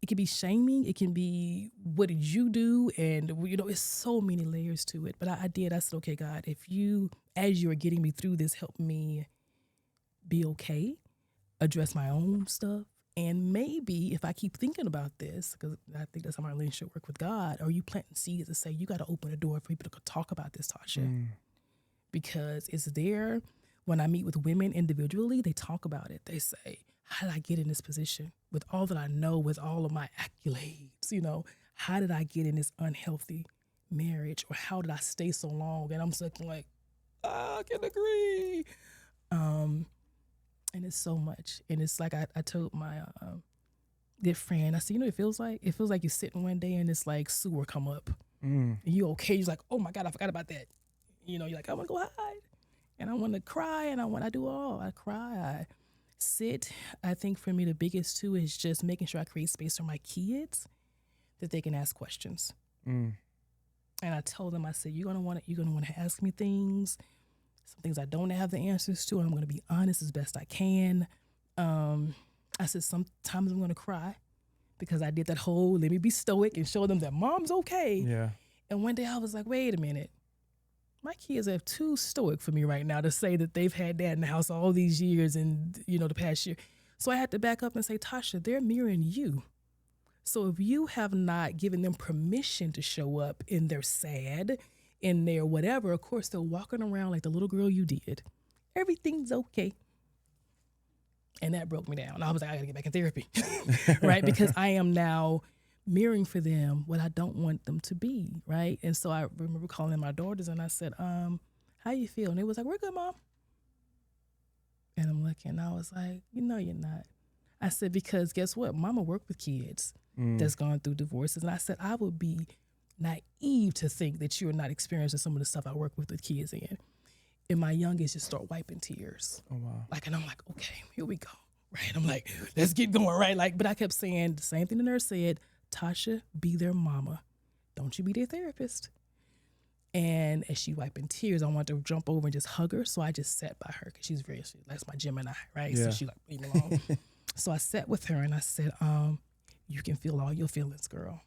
it can be shaming. It can be, what did you do? And, it's so many layers to it. But I said, okay, God, if you, as you are getting me through this, help me be okay, address my own stuff. And maybe if I keep thinking about this, because I think that's how my relationship work with God, or you planting seeds to say, you got to open a door for people to talk about this, Tasha. Because it's there. When I meet with women individually, they talk about it. They say, how did I get in this position? With all that I know, with all of my accolades, how did I get in this unhealthy marriage? Or how did I stay so long? And I'm sitting like, I can agree. And it's so much. And it's like I told my good friend, I said, it feels like you're sitting one day and it's like sewer come up. And you okay? You're like, oh my God, I forgot about that. You're like, I want to go hide. And I want to cry, and I do all. I cry, I sit. I think for me, the biggest too is just making sure I create space for my kids that they can ask questions. And I told them, I said, you're gonna want to ask me things, some things I don't have the answers to, and I'm gonna be honest as best I can. I said, sometimes I'm gonna cry because I did that whole let me be stoic and show them that mom's okay. Yeah. And one day I was like, wait a minute. My kids are too stoic for me right now to say that they've had dad in the house all these years and, the past year. So I had to back up and say, Tasha, they're mirroring you. So if you have not given them permission to show up in their sad, in their whatever, of course, they're walking around like the little girl you did. Everything's okay. And that broke me down. I was like, I got to get back in therapy, right? Because I am now mirroring for them what I don't want them to be, right? And so I remember calling my daughters and I said, how you feel? And they was like, we're good, Mom. And I'm looking, I was like, you're not. I said, because guess what? Mama worked with kids that's gone through divorces. And I said, I would be naive to think that you're not experiencing some of the stuff I work with kids in. And my youngest just start wiping tears. Oh, wow. And I'm like, okay, here we go. Right? I'm like, let's get going, right? But I kept saying the same thing the nurse said, Tasha, be their mama. Don't you be their therapist. And as she wiping tears, I wanted to jump over and just hug her. So I just sat by her because that's my Gemini, right? Yeah. So she leave me alone. So I sat with her and I said, you can feel all your feelings, girl.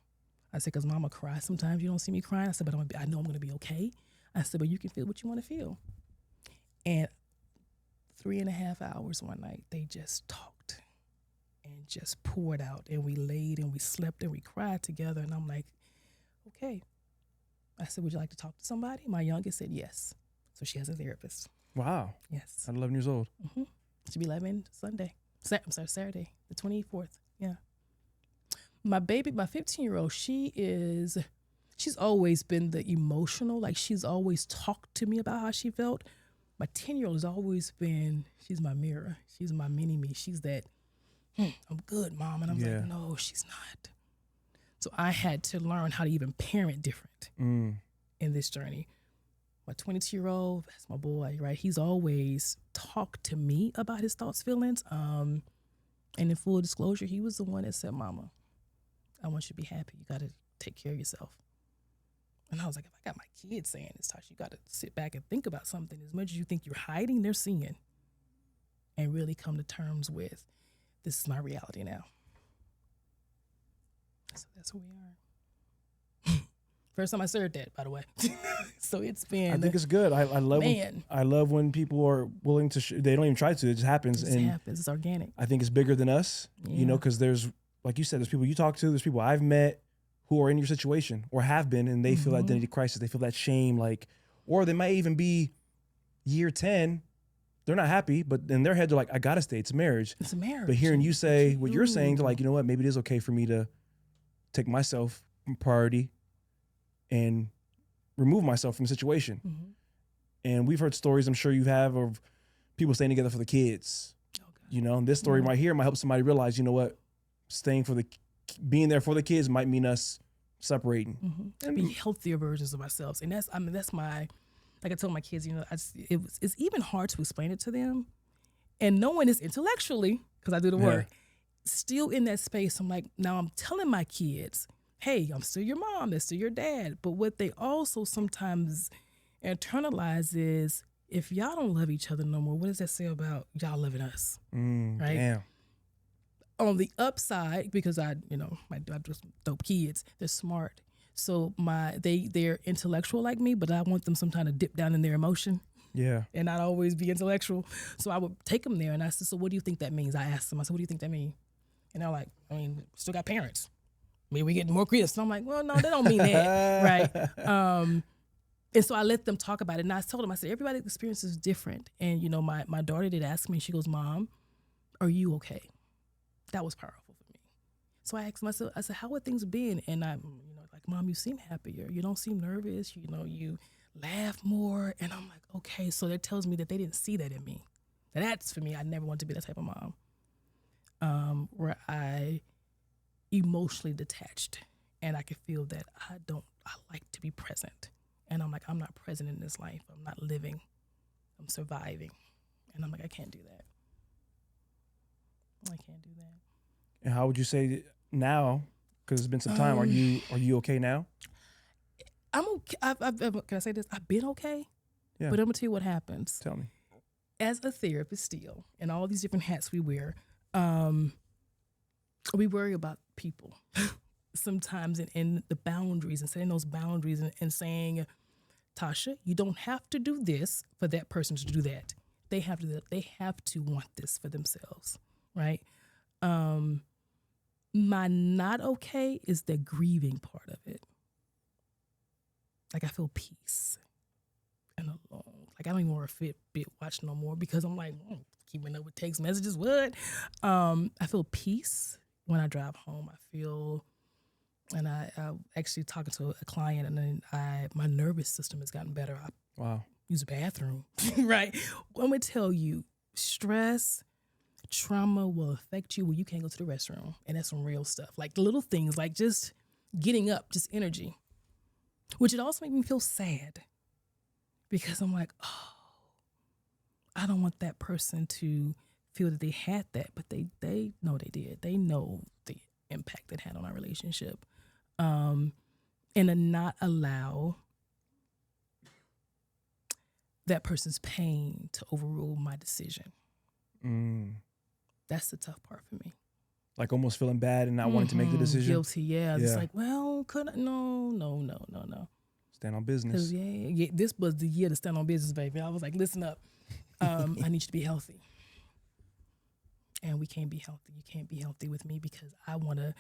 I said, because mama cries sometimes. You don't see me crying. I said, but I know I'm going to be okay. I said, but you can feel what you want to feel. And 3.5 hours one night, they just talked and just poured out. And we laid and we slept and we cried together. And I'm like, okay. I said, would you like to talk to somebody? My youngest said yes. So she has a therapist. Wow. Yes. At 11 years old. Mm-hmm. She'll be 11 Sunday. Saturday, the 24th. Yeah. My baby, my 15-year-old, she's always been the emotional, like she's always talked to me about how she felt. My 10-year-old has always been, she's my mirror. She's my mini-me. She's that, I'm good, Mom. And I'm like, no, she's not. So I had to learn how to even parent different in this journey. My 22-year-old, that's my boy, right? He's always talked to me about his thoughts, feelings. And in full disclosure, he was the one that said, Mama, I want you to be happy. You got to take care of yourself. And I was like, if I got my kids saying this, Tasha, you got to sit back and think about something. As much as you think you're hiding, they're seeing. And really come to terms with, this is my reality now. So that's where we are. First time I shared that, by the way. So it's been. I think it's good. I love when people are willing to. They don't even try to. It just happens. It happens. It's organic. I think it's bigger than us. Yeah. Because there's, like you said, there's people you talk to. There's people I've met who are in your situation or have been, and they feel identity crisis. They feel that shame, or they might even be year 10. They're not happy, but in their head they're like, I gotta stay. It's a marriage. It's a marriage. But hearing you say what you're saying, to you know what, maybe it is okay for me to take myself priority and remove myself from the situation. And we've heard stories, I'm sure you have, of people staying together for the kids. And this story right here might help somebody realize, you know what, being there for the kids might mean us separating. To be healthier versions of ourselves. And that's my, like I told my kids, it's even hard to explain it to them. And knowing this intellectually, because I do the work, still in that space, I'm like, now I'm telling my kids, hey, I'm still your mom, they're still your dad. But what they also sometimes internalize is, if y'all don't love each other no more, what does that say about y'all loving us? Right? Damn. on the upside, because I just dope kids, they're smart. So they're intellectual like me, but I want them sometimes to dip down in their emotion. Yeah. And not always be intellectual. So I would take them there and I said, so what do you think that means? I asked them, I said, what do you think that means? And they're like, I mean, still got parents. Maybe we get more creative. So I'm like, well, no, they don't mean that, right? And so I let them talk about it. And I told them, I said, everybody's experience is different. And, my daughter did ask me, she goes, Mom, are you okay? That was powerful for me. So I asked myself, I said, how have things been? And I'm, like, Mom, you seem happier. You don't seem nervous. You laugh more. And I'm like, okay. So that tells me that they didn't see that in me. That's for me. I never wanted to be that type of mom, where I emotionally detached and I could feel that I like to be present. And I'm like, I'm not present in this life. I'm not living. I'm surviving. And I'm like, I can't do that. I can't do that. And how would you say now, because it's been some time, are you okay now? I'm okay. Can I say this? I've been okay. Yeah. But I'm going to tell you what happens. Tell me. As a therapist still, and all these different hats we wear, we worry about people sometimes in the boundaries and setting those boundaries and saying, Tasha, you don't have to do this for that person to do that. They have to do that. They have to want this for themselves, right? My not okay is the grieving part of it. Like I feel peace and alone. Like I don't even want to fit watch no more because I'm like, keeping up with text messages, what? I feel peace when I drive home. I feel, and I actually talking to a client, and then my nervous system has gotten better. Wow. Use a bathroom, right? Let me tell you, stress, trauma will affect you when you can't go to the restroom, and that's some real stuff. Like the little things, like just getting up, just energy, which it also makes me feel sad because I'm like, oh, I don't want that person to feel that they had that, but they know they did. They know the impact it had on our relationship. And to not allow that person's pain to overrule my decision. That's the tough part for me. Like almost feeling bad and not wanting to make the decision. Guilty, yeah. It's like, well, could I? No. Stand on business. Yeah, this was the year to stand on business, baby. I was like, listen up. I need you to be healthy. And we can't be healthy. You can't be healthy with me because I want to,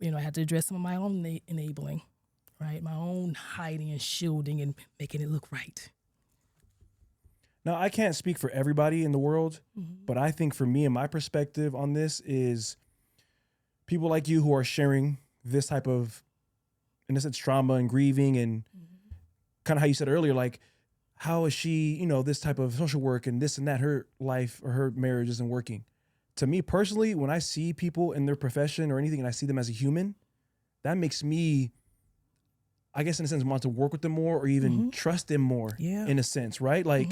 I had to address some of my own enabling, right? My own hiding and shielding and making it look right. Now, I can't speak for everybody in the world, but I think for me and my perspective on this is people like you who are sharing this type of, in a sense, trauma and grieving and kind of how you said earlier, like, how is she, this type of social work and this and that, her life or her marriage isn't working. To me personally, when I see people in their profession or anything and I see them as a human, that makes me, I guess in a sense, want to work with them more or even trust them more in a sense, right? Like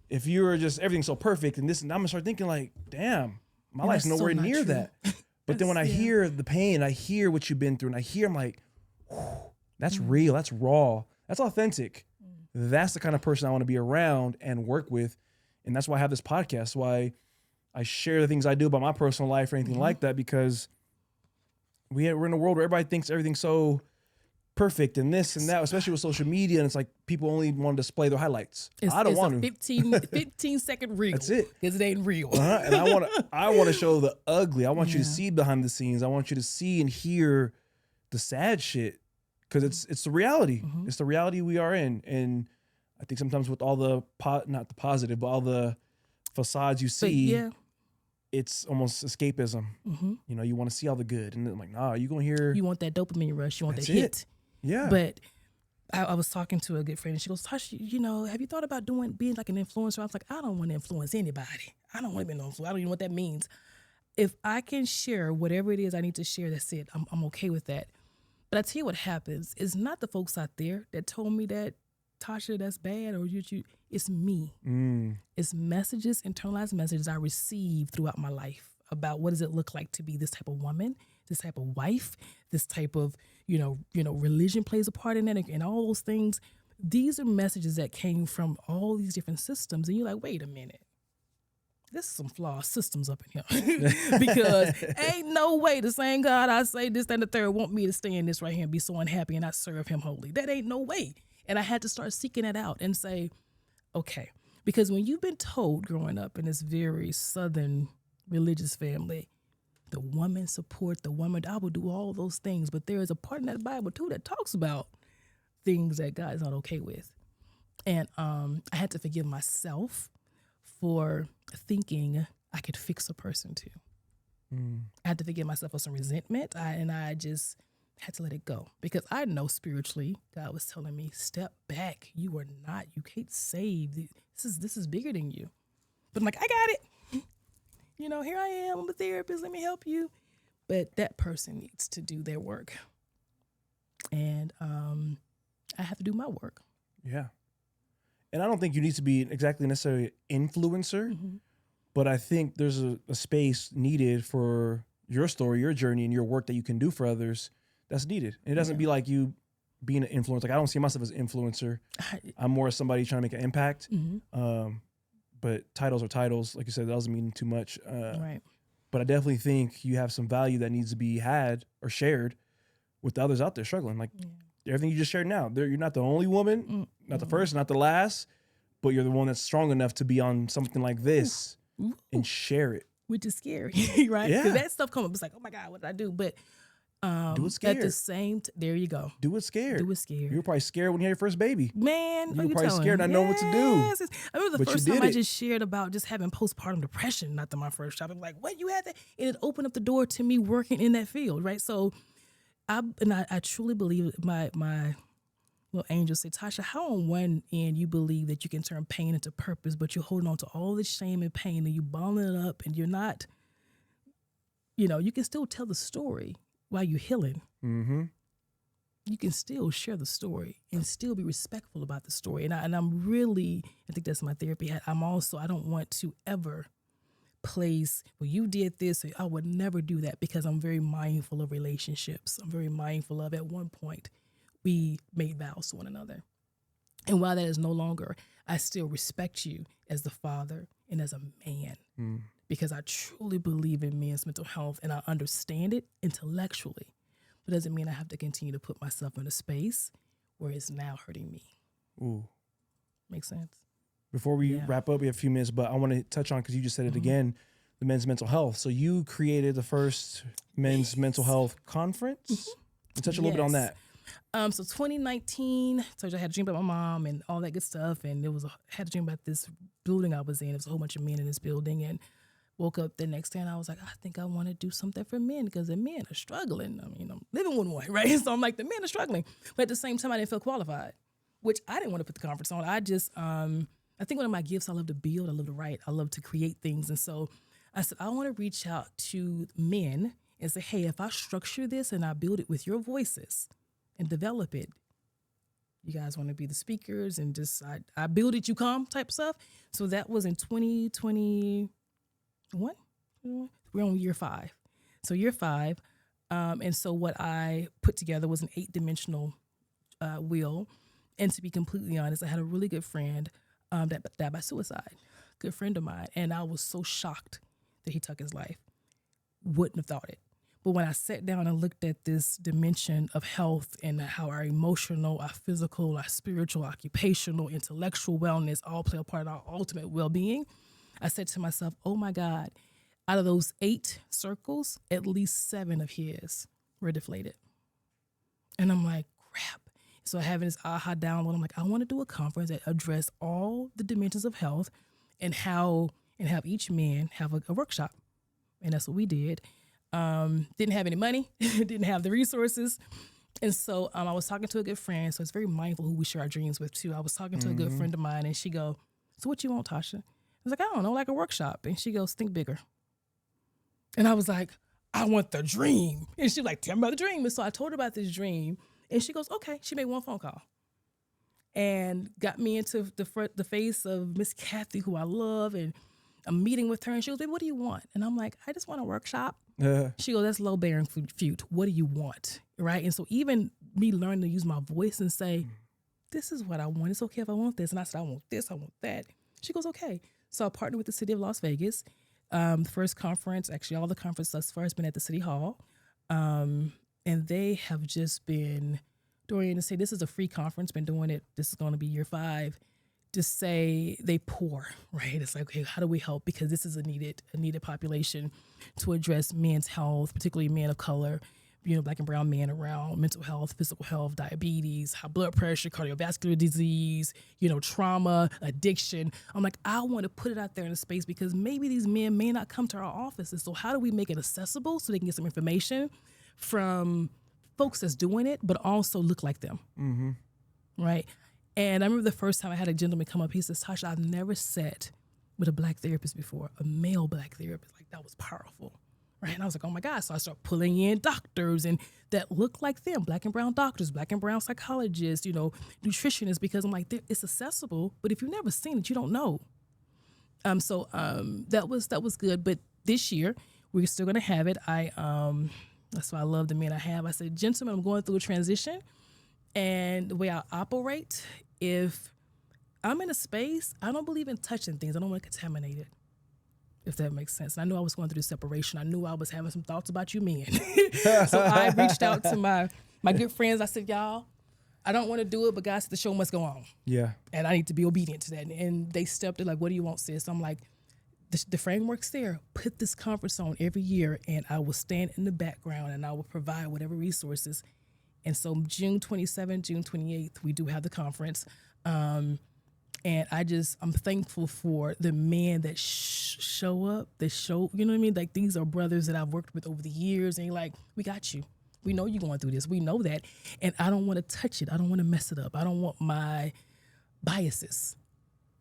if you're just, everything's so perfect and this, and I'm gonna start thinking like, damn, my life's nowhere near that. But then when I hear the pain, I hear what you've been through and I hear, I'm like, that's real, that's raw, that's authentic. That's the kind of person I want to be around and work with. And that's why I have this podcast, why I share the things I do about my personal life or anything like that, because we're in a world where everybody thinks everything's so perfect and this and that, especially with social media. And it's like people only want to display their highlights. I don't want to. 15-second reel. That's it. Because it ain't real. And I want to show the ugly. I want you to see behind the scenes. I want you to see and hear the sad shit. Because it's the reality. It's the reality we are in. And I think sometimes with all the, not the positive, but all the facades you see, it's almost escapism. You want to see all the good. And I'm like, nah, you going to hear. You want that dopamine rush. You want that hit. Yeah. But I was talking to a good friend and she goes, Tasha, have you thought about being like an influencer? I was like, I don't want to influence anybody. I don't want to be an influencer. I don't even know what that means. If I can share whatever it is I need to share, that's it. I'm okay with that. But I tell you what happens. It's not the folks out there that told me that, Tasha, that's bad, or it's me. It's messages, internalized messages I received throughout my life about what does it look like to be this type of woman, this type of wife, this type of, religion plays a part in it, and all those things. These are messages that came from all these different systems, and you're like, wait a minute. this is some flawed systems up in here. Because ain't no way the same God I say this, that, and the third want me to stay in this right here and be so unhappy and not serve him wholly. That ain't no way. And I had to start seeking it out and say, okay. Because when you've been told growing up in this very Southern religious family, the woman support, the woman, I will do all those things. But there is a part in that Bible too that talks about things that God is not okay with. And I had to forgive myself for thinking I could fix a person too. I had to forgive myself for some resentment. I just had to let it go. Because I know spiritually, God was telling me, step back. You are not, you can't save. This is bigger than you. But I'm like, I got it. You know, here I am. I'm a therapist. Let me help you. But that person needs to do their work. And I have to do my work. Yeah. And I don't think you need to be exactly necessarily an influencer, but I think there's a space needed for your story, your journey, and your work that you can do for others that's needed. And it doesn't be like you being an influencer. Like, I don't see myself as an influencer. I'm more somebody trying to make an impact. But titles are titles. Like you said, that doesn't mean too much. Right. But I definitely think you have some value that needs to be had or shared with the others out there struggling. Like, everything you just shared now, you're not the only woman, not the first, not the last, but you're the one that's strong enough to be on something like this and share it. Which is scary, right? Yeah. Because that stuff comes up, it's like, oh my God, what did I do? But do it scared. at the same there you go. Do it scared. Do it scared. You were probably scared when you had your first baby. Man, you were probably scared not knowing what to do. I remember the But first you time did I it. just shared about just having postpartum depression, not that my first child. I'm like, what, you had that? And it opened up the door to me working in that field, right? So I truly believe my little angel said, Tasha, how on one end you believe that you can turn pain into purpose, but you're holding on to all this shame and pain and you balling it up and you're not, you can still tell the story while you're healing. You can still share the story and still be respectful about the story. And I'm really, I think that's my therapy. I don't want to ever place, well, you did this. I would never do that because I'm very mindful of relationships. I'm very mindful of, at one point, we made vows to one another. And while that is no longer, I still respect you as the father and as a man because I truly believe in men's mental health and I understand it intellectually. But it doesn't mean I have to continue to put myself in a space where it's now hurting me. Ooh. Makes sense? Before we wrap up, we have a few minutes, but I want to touch on, because you just said it again, the men's mental health. So you created the first men's mental health conference. Touch a little bit on that. So 2019, so I had a dream about my mom and all that good stuff. And had a dream about this building I was in. There was a whole bunch of men in this building, and woke up the next day and I was like, I think I want to do something for men because the men are struggling. I mean, I'm living with one, right? So I'm like, the men are struggling. But at the same time, I didn't feel qualified, which I didn't want to put the conference on. I just, I think one of my gifts, I love to build, I love to write, I love to create things. And so I said, I want to reach out to men and say, hey, if I structure this and I build it with your voices and develop it, you guys want to be the speakers and just, I build it, you come type stuff. So that was in 2021. We're on year 5. So year 5. And so what I put together was an 8-dimensional wheel. And to be completely honest, I had a really good friend that died by suicide, good friend of mine. And I was so shocked that he took his life. Wouldn't have thought it. But when I sat down and looked at this dimension of health and how our emotional, our physical, our spiritual, occupational, intellectual wellness all play a part of our ultimate well-being, I said to myself, oh my God, out of those 8 circles, at least 7 of his were deflated. And I'm like, crap. So having this aha download, I'm like, I want to do a conference that address all the dimensions of health and have each man have a workshop. And that's what we did. Didn't have any money, didn't have the resources. And so I was talking to a good friend. So it's very mindful who we share our dreams with too. I was talking to a good friend of mine and she go, so what you want, Tasha? I was like, I don't know, like a workshop. And she goes, think bigger. And I was like, I want the dream. And she was like, tell me about the dream. And so I told her about this dream. And she goes, okay. She made one phone call and got me into the face of Miss Kathy, who I love. And I'm meeting with her. And she goes, babe, what do you want? And I'm like, I just want a workshop. She goes, that's low bearing fruit. What do you want? Right. And so even me learning to use my voice and say, this is what I want. It's okay if I want this. And I said, I want this. I want that. She goes, okay. So I partnered with the city of Las Vegas. The first conference, actually all the conference thus far has been at the city hall. And they have just been, Dorian, to say this is a free conference, been doing it, this is going to be year 5, to say they pour, right? It's like, okay, how do we help? Because this is a needed population to address men's health, particularly men of color, Black and brown men, around mental health, physical health, diabetes, high blood pressure, cardiovascular disease, trauma, addiction. I'm like, I want to put it out there in a space because maybe these men may not come to our offices. So how do we make it accessible so they can get some information from folks that's doing it, but also look like them, right? And I remember the first time I had a gentleman come up, he says, Tasha, I've never sat with a Black therapist before, a male Black therapist. Like, that was powerful. Right. And I was like, oh my God. So I started pulling in doctors and that look like them, Black and brown doctors, Black and brown psychologists, nutritionists, because I'm like, it's accessible. But if you've never seen it, you don't know. So that was good. But this year, we're still going to have it. That's why I love the men I have. I said, gentlemen, I'm going through a transition. And the way I operate, if I'm in a space, I don't believe in touching things. I don't want to contaminate it, if that makes sense. And I knew I was going through the separation. I knew I was having some thoughts about you men. So I reached out to my good friends. I said, y'all, I don't want to do it, but God said the show must go on. Yeah. And I need to be obedient to that. And they stepped in like, what do you want, sis? I'm like, the framework's there. Put this conference on every year, and I will stand in the background, and I will provide whatever resources. And so June 27th, June 28th, we do have the conference. And I'm thankful for the men that show up, that show, you know what I mean? Like, these are brothers that I've worked with over the years, and you're like, we got you. We know you're going through this. We know that. And I don't want to touch it. I don't want to mess it up. I don't want my biases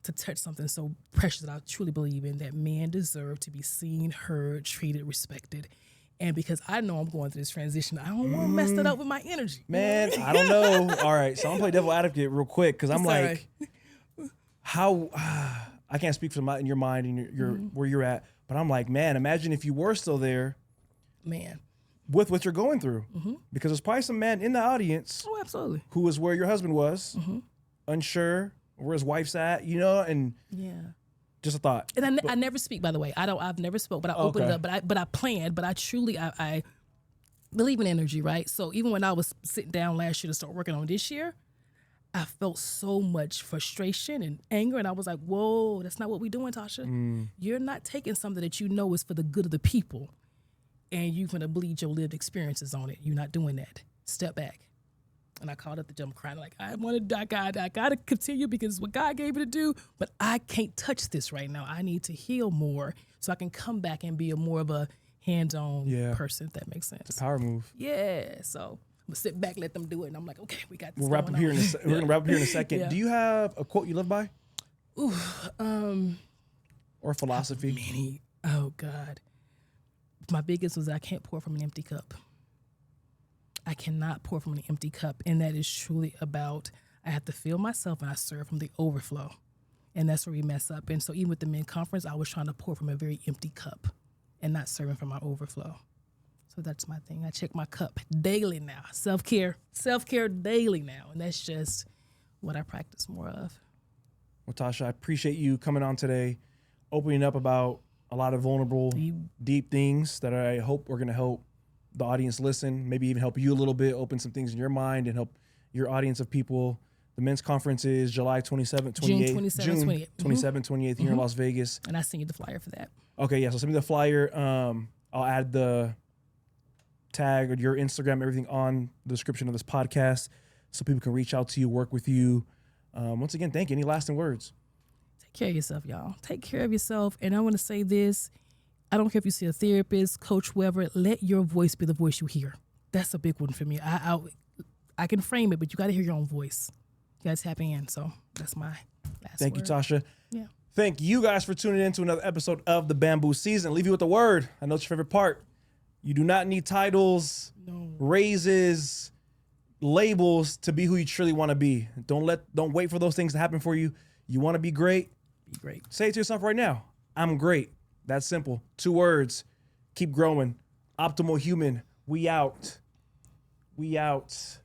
to touch something so precious that I truly believe in, that men deserve to be seen, heard, treated, respected. And because I know I'm going through this transition, I don't want to mess it up with my energy. Man, I don't know. All right, so I'm going to play devil advocate real quick because I'm like, how I can't speak for in your mind and your where you're at, but I'm like, man, imagine if you were still there, man, with what you're going through, because there's probably some man in the audience, oh, absolutely, who is where your husband was, unsure where his wife's at, and just a thought. And I never speak, by the way. I've never spoke, but I opened it up. But I planned. But I truly I believe in energy, right? So even when I was sitting down last year to start working on this year, I felt so much frustration and anger, and I was like, whoa, that's not what we're doing, Tasha. You're not taking something that you know is for the good of the people, and you're going to bleed your lived experiences on it. You're not doing that. Step back. And I called up the gentleman crying, like, I got to continue because what God gave me to do, but I can't touch this right now. I need to heal more so I can come back and be more of a hands-on person, if that makes sense. It's a power move. Yeah, so I'm going to sit back, let them do it, and I'm like, okay, we got this. We're going to wrap up here in a second. Yeah. Do you have a quote you live by? Ooh, or philosophy? Many. Oh, God. My biggest was I can't pour from an empty cup. I cannot pour from an empty cup. And that is truly about, I have to fill myself and I serve from the overflow. And that's where we mess up. And so even with the men conference, I was trying to pour from a very empty cup and not serving from my overflow. So that's my thing. I check my cup daily now. Self-care daily now. And that's just what I practice more of. Well, Tasha, I appreciate you coming on today, opening up about a lot of vulnerable, deep things that I hope are going to help the audience listen, maybe even help you a little bit, open some things in your mind and help your audience of people. The men's conference is July 27th, 28th. June 27th, 27th, 28th here in Las Vegas. And I sent you the flyer for that. Okay, yeah, so send me the flyer. I'll add the tag or your Instagram, everything on the description of this podcast so people can reach out to you, work with you. Once again, thank you. Any lasting words? Take care of yourself, y'all. Take care of yourself. And I want to say this. I don't care if you see a therapist, coach, whoever, let your voice be the voice you hear. That's a big one for me. I can frame it, but you got to hear your own voice. You got to tap in. So that's my last Thank word. you, Tasha. Yeah. Thank you guys for tuning in to another episode of the Bamboo Season. I'll leave you with a word. I know it's your favorite part. You do not need titles, raises, labels to be who you truly want to be. Don't wait for those things to happen for you. You want to be great? Be great. Say it to yourself right now. I'm great. That's simple. 2 words. Keep growing. Optimal human. We out. We out.